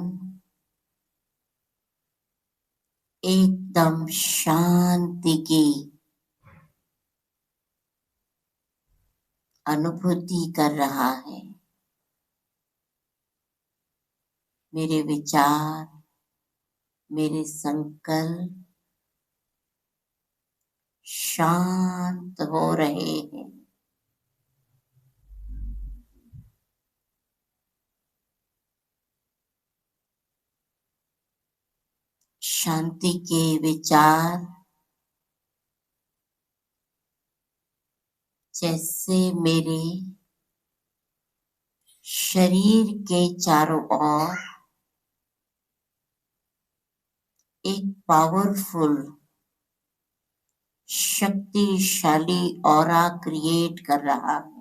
एकदम शांति की अनुभूति कर रहा है। मेरे विचार, मेरे संकल्प शांत हो रहे हैं। शांति के विचार जैसे मेरे शरीर के चारों ओर एक पावरफुल शक्तिशाली ऑरा क्रिएट कर रहा है।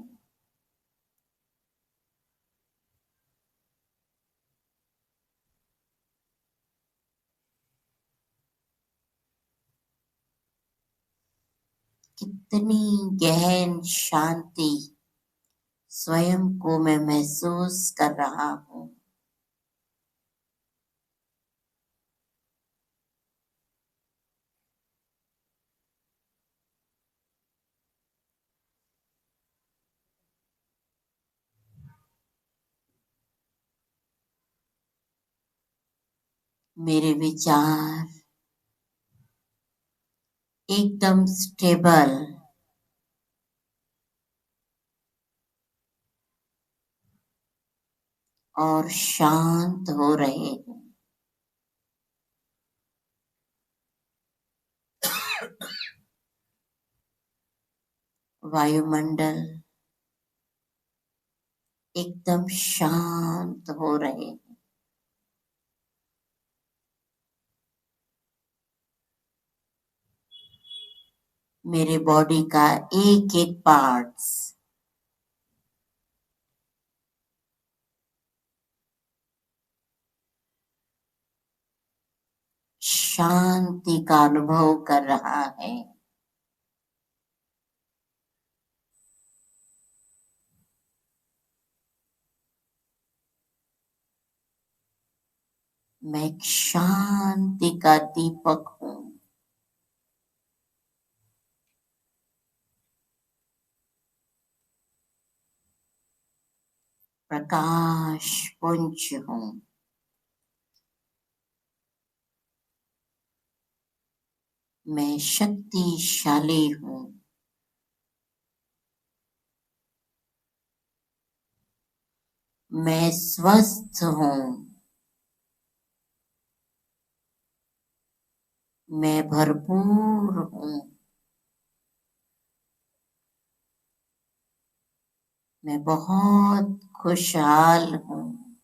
कितनी गहन शांति स्वयं को मैं महसूस कर रहा हूँ। मेरे विचार एकदम स्टेबल और शांत हो रहे हैं। वायुमंडल एकदम शांत हो रहे हैं। मेरे बॉडी का एक एक पार्ट्स शांति का अनुभव कर रहा है। मैं एक शांति का दीपक हूँ। प्रकाश पुंज हूँ। मैं शक्तिशाली हूँ। मैं स्वस्थ हूँ। मैं भरपूर हूँ। मैं बहुत खुशहाल हूँ।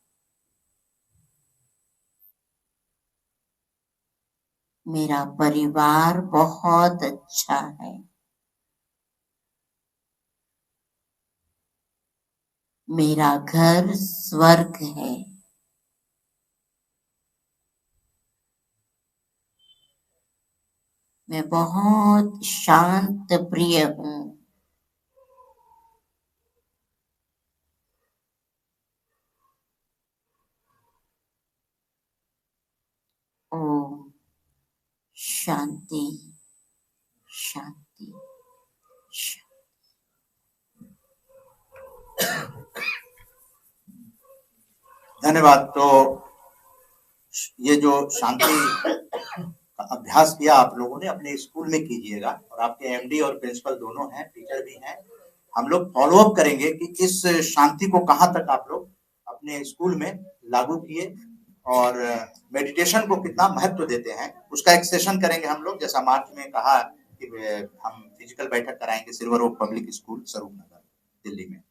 मेरा परिवार बहुत अच्छा है। मेरा घर स्वर्ग है। मैं बहुत शांत प्रिय हूँ। ओम शांति शांति शांति। धन्यवाद। तो ये जो शांति का अभ्यास किया आप लोगों ने अपने स्कूल में कीजिएगा, और आपके एमडी और प्रिंसिपल दोनों हैं, टीचर भी हैं। हम लोग फॉलो अप करेंगे कि इस शांति को कहाँ तक आप लोग अपने स्कूल में लागू किए और मेडिटेशन को कितना महत्व देते हैं, उसका एक सेशन करेंगे हम लोग। जैसा मार्च में कहा कि हम फिजिकल बैठक कराएंगे सिल्वर ओक पब्लिक स्कूल स्वरूप नगर दिल्ली में।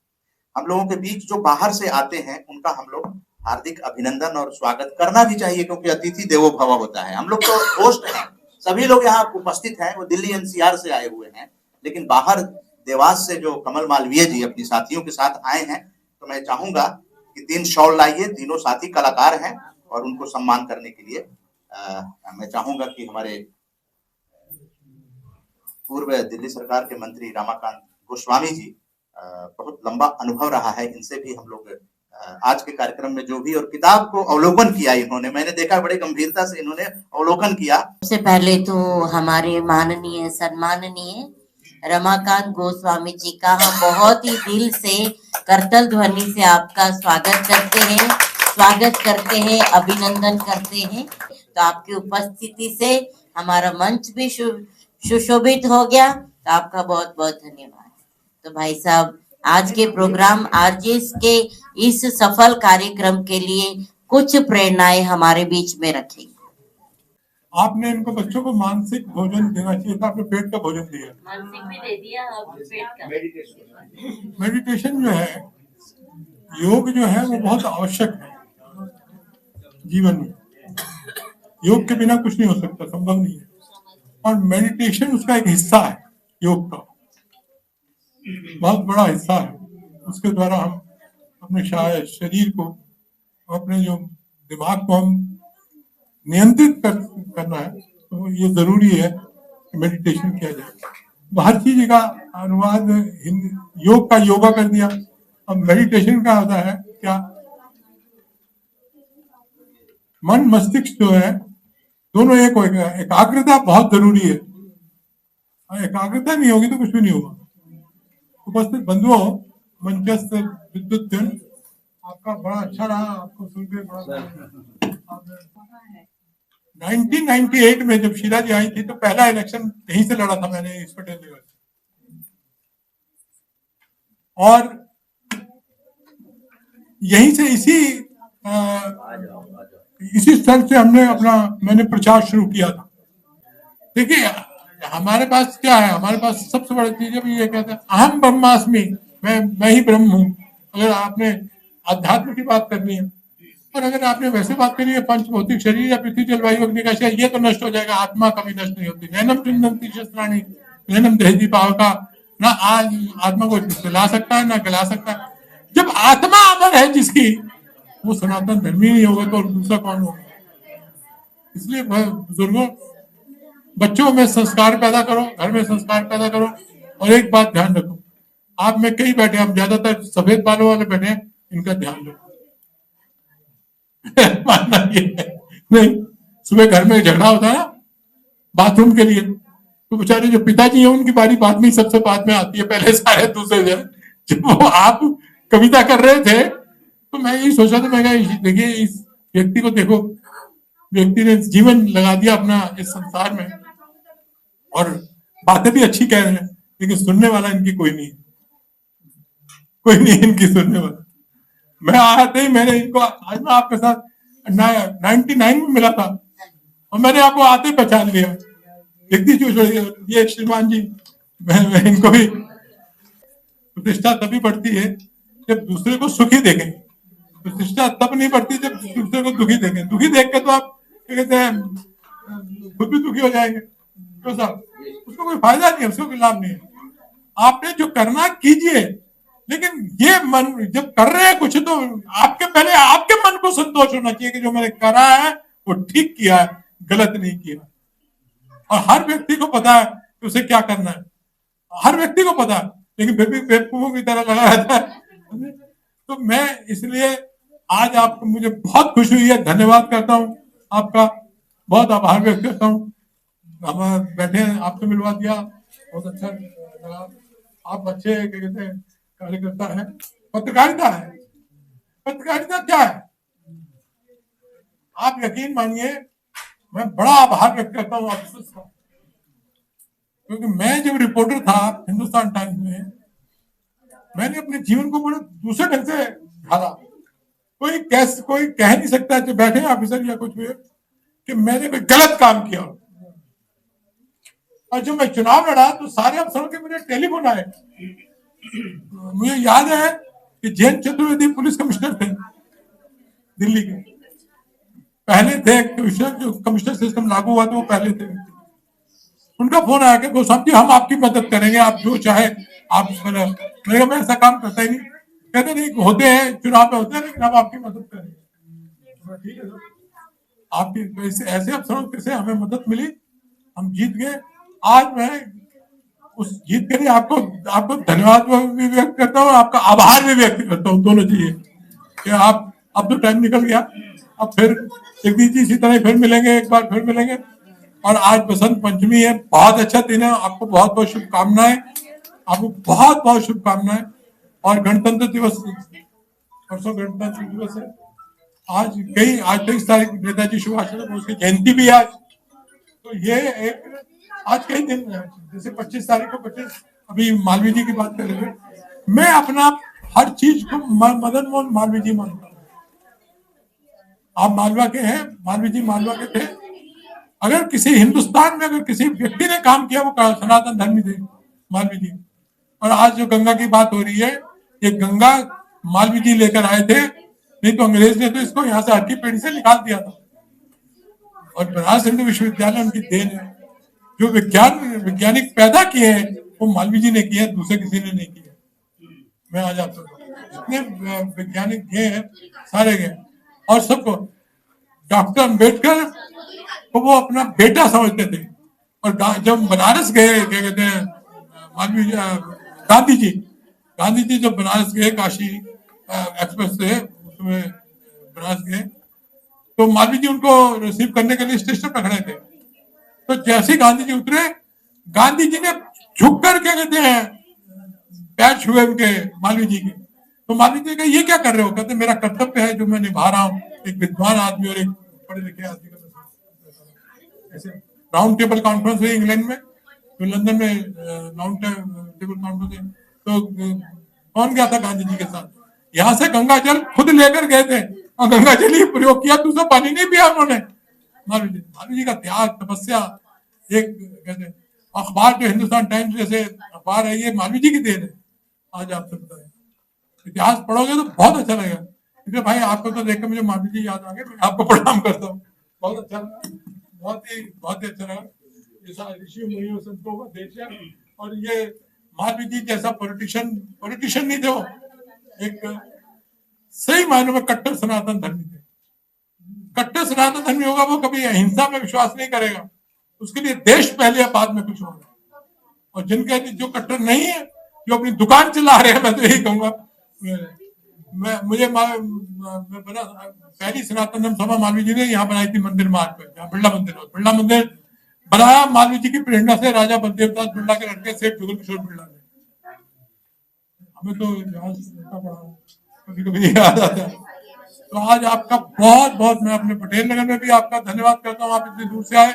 हम लोगों के बीच जो बाहर से आते हैं उनका हम लोग हार्दिक अभिनंदन और स्वागत करना भी चाहिए, क्योंकि अतिथि देवो भव होता है। हम लोग तो होस्ट हैं, सभी लोग यहाँ उपस्थित हैं, वो दिल्ली एनसीआर से आए हुए हैं, लेकिन बाहर देवास से जो कमल मालवीय जी अपनी साथियों के साथ आए हैं, तो मैं चाहूंगा कि 3 शॉल लाइए। तीनों साथी कलाकार हैं और उनको सम्मान करने के लिए मैं चाहूंगा कि हमारे पूर्व दिल्ली सरकार के मंत्री रमाकांत गोस्वामी जी, बहुत लंबा अनुभव रहा है, इनसे भी हम लोग आज के कार्यक्रम में जो भी और किताब को अवलोकन किया इन्होंने, मैंने देखा बड़े गंभीरता से इन्होंने अवलोकन किया। सबसे पहले तो हमारे माननीय सम्माननीय रमाकांत गोस्वामी जी का हम बहुत ही दिल से करतल ध्वनि से आपका स्वागत करते हैं, अभिनंदन करते हैं। तो आपकी उपस्थिति से हमारा मंच भी सुशोभित हो गया, तो आपका बहुत बहुत धन्यवाद। तो भाई साहब, आज के प्रोग्राम आरजेएस के इस सफल कार्यक्रम के लिए कुछ प्रेरणाएं हमारे बीच में रखेंगे। आपने इनको बच्चों को मानसिक भोजन देना चाहिए था, आपने पेट का भोजन दिया। मानसिक भी दे दिया, अब पेट का। मेडिटेशन जो है, योग जो है, वो बहुत आवश्यक है जीवन में। योग के बिना कुछ नहीं हो सकता, संभव नहीं है। और मेडिटेशन उसका एक हिस्सा है, योग का बहुत बड़ा हिस्सा है। उसके द्वारा हम अपने शरीर को, अपने जो दिमाग को हम नियंत्रित करना है, तो ये जरूरी है कि मेडिटेशन किया जाए। हर चीज का अनुवाद योग का योगा कर दिया। अब मेडिटेशन का होता है क्या, मन मस्तिष्क जो है दोनों एक होगा। एकाग्रता बहुत जरूरी है, एकाग्रता नहीं होगी तो कुछ भी नहीं होगा। उपस्थित बंधुओं, मंचस्थ विद्युत जन, आपका बड़ा अच्छा रहा, आपको सुनकर बड़ा 1998 में जब शीला जी आई थी, तो पहला इलेक्शन यहीं से लड़ा था मैंने, इस पटेल नगर से। और यहीं से इसी स्थल से मैंने प्रचार शुरू किया था। देखिए, हमारे पास क्या है, हमारे पास सबसे बड़ी चीज है, ये कहते हैं अहम ब्रह्मास्मि, मैं ही ब्रह्म हूँ। अगर आपने अध्यात्म की बात करनी है, और अगर आपने वैसे बात करनी है पंच भौतिक शरीर या पृथ्वी जलवायु अग्नि का, ये तो नष्ट हो जाएगा, आत्मा कभी नष्ट नहीं होती। नैनम चिंतन्ति शस्त्राणि नैनम दहति पावका, ना आज आत्मा को जला सकता है ना गला सकता है। जब आत्मा अमर है जिसकी, वो सनातन धर्मी नहीं होगा तो दूसरा कौन होगा। इसलिए बुजुर्गों, बच्चों में संस्कार पैदा करो, घर में संस्कार पैदा करो। और एक बात ध्यान रखो, आप में कई बैठे, हम ज्यादातर सफेद बालों वाले बैठे हैं, इनका ध्यान रखो। मानना ये है नहीं, सुबह घर में झगड़ा होता है ना बाथरूम के लिए, तो बेचारे जो पिताजी हैं उनकी बारी बाद में, सबसे बाद में आती है, पहले सारे दूसरे जन। जब वो आप कविता कर रहे थे तो मैं यही सोचा था, मैं देखिए इस व्यक्ति को देखो, व्यक्ति ने जीवन लगा दिया अपना इस संसार में, और बातें भी अच्छी कह रहे हैं, लेकिन सुनने वाला इनकी कोई नहीं इनकी सुनने वाला। मैं आते ही मैंने इनको, आज मैं आपके साथ 99 में मिला था, और मैंने आपको आते ही पहचान लिया। ये श्रीमान जी, मैं इनको भी, प्रतिष्ठा तभी बढ़ती है जब दूसरे को सुखी देखें। प्रतिष्ठा तब नहीं बढ़ती जब दूसरे को दुखी देखें। दुखी देख के तो आप क्या कहते हैं, खुद भी दुखी हो जाएंगे। तो साहब, उसको कोई फायदा नहीं है, उसको कोई लाभ नहीं है। आपने जो करना कीजिए, लेकिन ये मन जब कर रहे हैं कुछ, तो पहले आपके मन को संतोष होना चाहिए कि जो मैंने करा है वो ठीक किया है, गलत नहीं किया। और हर व्यक्ति को पता है कि उसे क्या करना है, हर व्यक्ति को पता है, लेकिन फिर भी बेवकूफों की तरह लगा रहता है। तो मैं इसलिए आज आपको, मुझे बहुत खुशी हुई है, धन्यवाद करता हूँ आपका, बहुत आभार व्यक्त करता हूँ। हम बैठे हैं, आपसे मिलवा दिया, बहुत अच्छा लगा। आप अच्छे क्या कहते हैं कार्यकर्ता है। पत्रकारिता है, पत्रकारिता क्या है, आप यकीन मानिए, मैं बड़ा आभार व्यक्त करता हूँ आपसे, क्योंकि मैं जब रिपोर्टर था हिंदुस्तान टाइम्स में, मैंने अपने जीवन को बड़े दूसरे ढंग से ढाला। कोई कह नहीं सकता जो बैठे ऑफिसर या कुछ भी कि मैंने कोई गलत काम किया। और जब मैं चुनाव लड़ा तो सारे अफसरों के मुझे टेलीफोन आए। मुझे याद है कि जयंत चतुर्वेदी पुलिस कमिश्नर थे दिल्ली के, पहले थे कमिश्नर, जो कमिश्नर सिस्टम लागू हुआ तो वो पहले थे। उनका फोन आया कि गोस्वामी जी हम आपकी मदद करेंगे, आप जो चाहे आप। मैं ऐसा काम करता ही नहीं। कहते नहीं होते हैं चुनाव में होते हैं, लेकिन हम आपकी मदद करेंगे। ठीक है सर, आपकी ऐसे अफसरों से हमें मदद मिली, हम जीत गए। आज मैं उस जीत के लिए आपको धन्यवाद भी व्यक्त करता हूँ, आपका आभार भी व्यक्त करता हूँ, दोनों चाहिए कि आप। अब तो टाइम निकल गया, अब फिर जगदीश जी इसी तरह फिर मिलेंगे, एक बार फिर मिलेंगे। और आज बसंत पंचमी है, बहुत अच्छा दिन है, आपको बहुत बहुत शुभकामनाएं, आपको बहुत बहुत शुभकामनाएं। और गणतंत्र दिवस, परसों गणतंत्र दिवस है। आज 23 तारीख नेताजी सुभाष चंद्र बोस की जयंती भी आज। तो ये एक आज कई दिन जैसे 25 तारीख को 25 अभी मालवीय जी की बात कर रहे थे। मैं अपना हर चीज को मदन मोहन मालवीय जी मानता हूँ। आप मालवा के हैं, मालवीय जी मालवा के थे। अगर किसी हिंदुस्तान में अगर किसी व्यक्ति ने काम किया वो सनातन धर्मी थे मालवीय जी। और आज जो गंगा की बात हो रही है, ये गंगा मालवीय जी लेकर आए थे, नहीं तो अंग्रेज ने तो इसको यहाँ से हरकी पेड़ी से निकाल दिया था। और बनारस हिंदू विश्वविद्यालय उनकी देन है। जो वैज्ञानिक पैदा किए हैं वो मालवीय जी ने किए हैं, दूसरे किसी ने नहीं किए। मैं आज आपको जितने वैज्ञानिक गए हैं सारे गए, और सबको डॉक्टर अम्बेडकर को वो अपना बेटा समझते थे। और जब बनारस गए, क्या कहते हैं, मालवीय गांधी जी जब बनारस गए, काशी एक्सप्रेस से उसमें बनारस गए, तो मालवीय जी उनको रिसीव करने के लिए स्टेशन पर खड़े थे। तो जैसे गांधी जी उतरे, गांधी जी ने झुककर, क्या कहते हैं, पैर छुए उनके मालवीय जी के। तो मालवीय जी कहा ये क्या कर रहे हो? कहते मेरा कर्तव्य है जो मैं निभा रहा हूँ, एक विद्वान आदमी और एक पढ़े लिखे आदमी का। ऐसे राउंड टेबल कॉन्फ्रेंस हुई इंग्लैंड में, तो लंदन में राउंड टेबल कॉन्फ्रेंस हुई, तो कौन गया था गांधी जी के साथ? यहाँ से गंगा जल खुद लेकर गए थे और गंगा जल ही प्रयोग किया, दूसरा पानी नहीं पिया उन्होंने। मालवीय जी का त्याग, तपस्या। एक कहते अखबार जो हिंदुस्तान टाइम्स जैसे अखबार है, ये मालवीय जी की देन है। आज आप सब बताएं, इतिहास पढ़ोगे तो बहुत अच्छा लगेगा। इसलिए भाई आपको तो देखकर मुझे मालवीय जी याद आ गए, मैं आपको प्रणाम करता हूँ। बहुत अच्छा लगा, बहुत ही अच्छा लगा। ऋषि मुनियों संतों का देश है। और ये मालवीय जी जैसा पॉलिटिशियन नहीं थे, वो एक सही मायनों में कट्टर सनातन धर्मी थे। कट्टर सनातन धर्मी होगा वो कभी अहिंसा में विश्वास नहीं करेगा, उसके लिए देश पहले या बाद में कुछ होगा। और जिनके जो कट्टर नहीं है, जो अपनी दुकान चला रहे हैं, मैं तो यही कहूंगा, मुझे बना पहली सनातन धर्म सभा मालवीय जी ने यहाँ बनाई थी मंदिर मार्ग पे, बिरला मंदिर बनाया मालवीय जी की प्रेरणा से, राजा बलदेव दास बिरला के लड़के सेठ जुगल किशोर बिरला ने। हमें तो कभी कभी याद आता है। तो आज आपका बहुत बहुत, मैं अपने पटेल नगर में भी आपका धन्यवाद करता हूँ। आप इतनी दूर से आए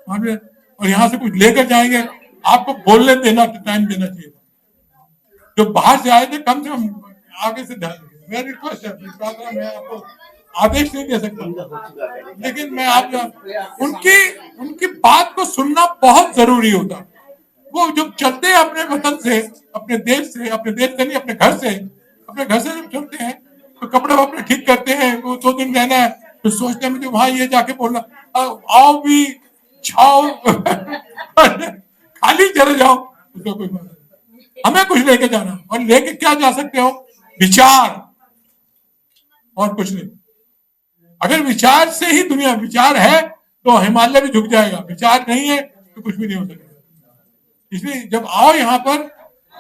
और यहाँ से कुछ लेकर जाएंगे, आपको बोलने देना, टाइम देना चाहिए। जो बाहर से आए थे, कम से कम आगे से ध्यान रखिए। मेरा रिक्वेस्ट है, मैं आपको आदेश नहीं दे सकता, लेकिन मैं आप उनकी बात को सुनना बहुत जरूरी होता। वो जब चलते हैं अपने वतन से, अपने देश से नहीं, अपने घर से जब चलते हैं तो कपड़े वपड़े ठीक करते हैं, वो 2 दिन रहना है, तो सोचते हैं मुझे वहां ये जाके बोलना, आओ भी छाओ खाली चले जाओ, उसका कोई मतलब नहीं। हमें कुछ लेके जाना, और लेके क्या जा सकते हो? विचार, और कुछ नहीं। अगर विचार से ही दुनिया, विचार है तो हिमालय भी झुक जाएगा, विचार नहीं है तो कुछ भी नहीं हो सकेगा। इसलिए जब आओ यहाँ पर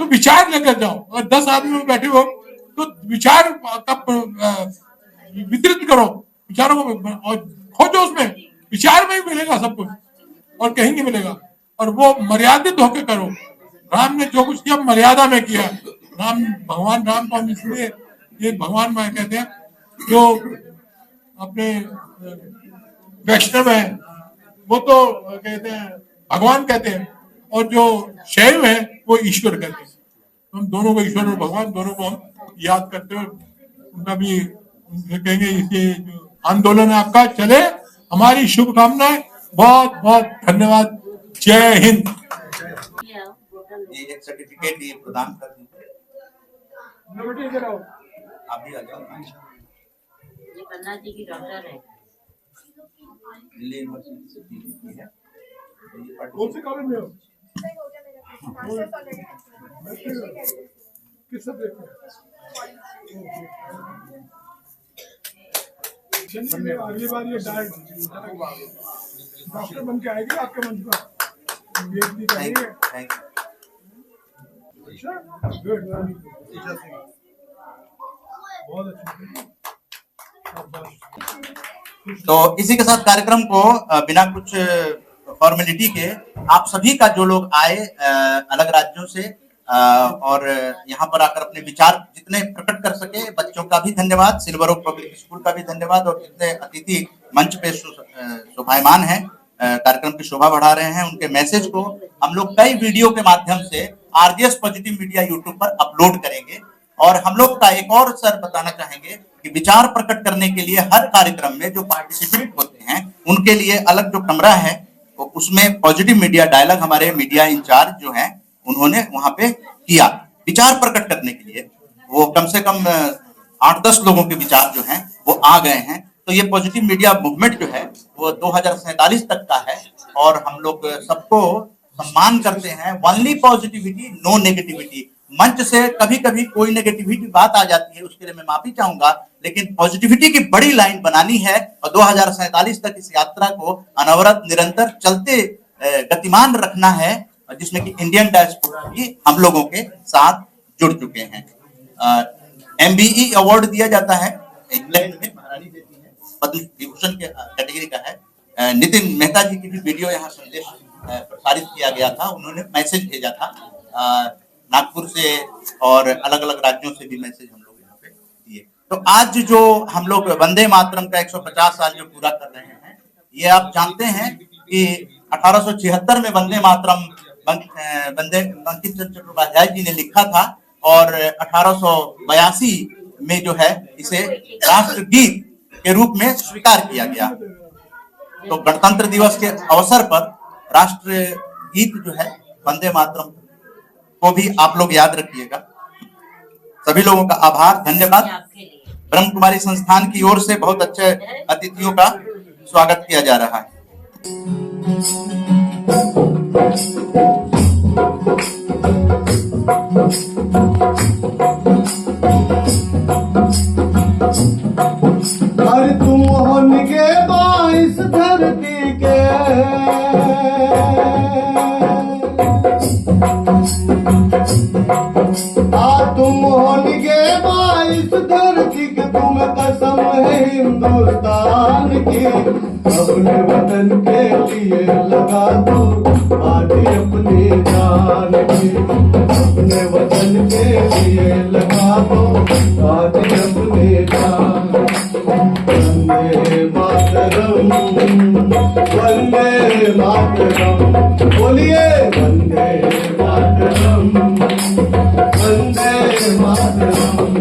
तो विचार लेकर जाओ। और 10 आदमी में बैठे हो तो विचार का वितरित करो, विचारों को, और खोजो, उसमें विचार में ही मिलेगा सब कुछ, और कहीं नहीं मिलेगा। और वो मर्यादित होकर करो। राम ने जो कुछ किया मर्यादा में किया। भगवान राम को हम इसलिए ये भगवान में कहते हैं, जो अपने वैष्णव है वो तो कहते हैं भगवान कहते हैं, और जो शैव है वो ईश्वर कहते हैं। हम दोनों को, ईश्वर और भगवान दोनों को हम याद करते हुए उनका भी उनसे कहेंगे ये जो आंदोलन आपका चले, हमारी शुभकामनाएं। बहुत बहुत धन्यवाद। जय हिंद। ये एक सर्टिफिकेट ये प्रदान कर दीजिए। आप भी आ जाओ। ये पन्ना जी की डॉक्टर है। दिल्ली यूनिवर्सिटी से की है। कौन से कॉलेज में हो? किस सब्जेक्ट में? अगली बार ये डॉक्टर बन के आएगी आपके मंच पर। PhD करेंगे। अच्छा, गुड। बहुत अच्छा। तो इसी के साथ कार्यक्रम को बिना कुछ फॉर्मेलिटी के आप सभी का जो लोग आए अलग राज्यों से और यहाँ पर आकर अपने विचार जितने प्रकट कर सके, बच्चों का भी धन्यवाद, सिल्वर ओक पब्लिक स्कूल का भी धन्यवाद, और जितने अतिथि मंच पे शोभायमान हैं, कार्यक्रम की शोभा बढ़ा रहे हैं, उनके मैसेज को हम लोग कई वीडियो के माध्यम से आरजेएस पॉजिटिव मीडिया यूट्यूब पर अपलोड करेंगे। और हम लोग का एक और सर बताना चाहेंगे कि विचार प्रकट करने के लिए हर कार्यक्रम में जो पार्टिसिपेंट होते हैं उनके लिए अलग जो कमरा है तो उसमें पॉजिटिव मीडिया डायलॉग हमारे मीडिया इंचार्ज जो हैं उन्होंने वहां पे किया विचार प्रकट करने के लिए। वो कम से कम 8-10 लोगों के विचार जो हैं वो आ गए हैं। तो ये पॉजिटिव मीडिया मूवमेंट जो है वो 2047 तक का है और हम लोग सबको सम्मान करते हैं। Only positivity, no negativity. मंच से कभी कभी कोई नेगेटिविटी बात आ जाती है, उसके लिए मैं माफी चाहूंगा, लेकिन पॉजिटिविटी की बड़ी लाइन बनानी है और 2047 तक इस यात्रा को अनवरत निरंतर चलते गतिमान रखना है, जिसमें कि इंडियन डायस्पोरा भी हम लोगों के साथ जुड़ चुके हैं। MBE अवार्ड दिया जाता है इंग्लैंड में, महारानी देती है, पद्म विभूषण के कैटेगरी का है। नितिन मेहता जी की भी वीडियो यहाँ संदेश प्रसारित किया गया था, उन्होंने मैसेज भेजा था नागपुर से और अलग अलग राज्यों से भी मैसेज हम लोग यहाँ पे दिए। तो आज जो हम लोग वंदे मातरम का 150 साल जो पूरा कर रहे हैं, ये आप जानते हैं कि 1876 में वंदे मातरम बंकिम चंद्र चट्टोपाध्याय जी ने लिखा था और 1882 में जो है इसे राष्ट्रगीत के रूप में स्वीकार किया गया। तो गणतंत्र दिवस के अवसर पर राष्ट्रगीत जो है वंदे मातरम को भी आप लोग याद रखिएगा। सभी लोगों का आभार, धन्यवाद। ब्रह्म कुमारी संस्थान की ओर से बहुत अच्छे अतिथियों का स्वागत किया जा रहा है। अरे तुम होनगे बाइस धरती के, तुम होनगे बाइस धरती के, तुम कसम है हिंदुस्तान की। अपने वतन के लिए लगा दो आज अपनी जान की, अपने वतन के लिए लगा दो आज अपनी जान। वंदे मातरम, वंदे मातरम, बोलिए वंदे मातरम, वंदे मातरम।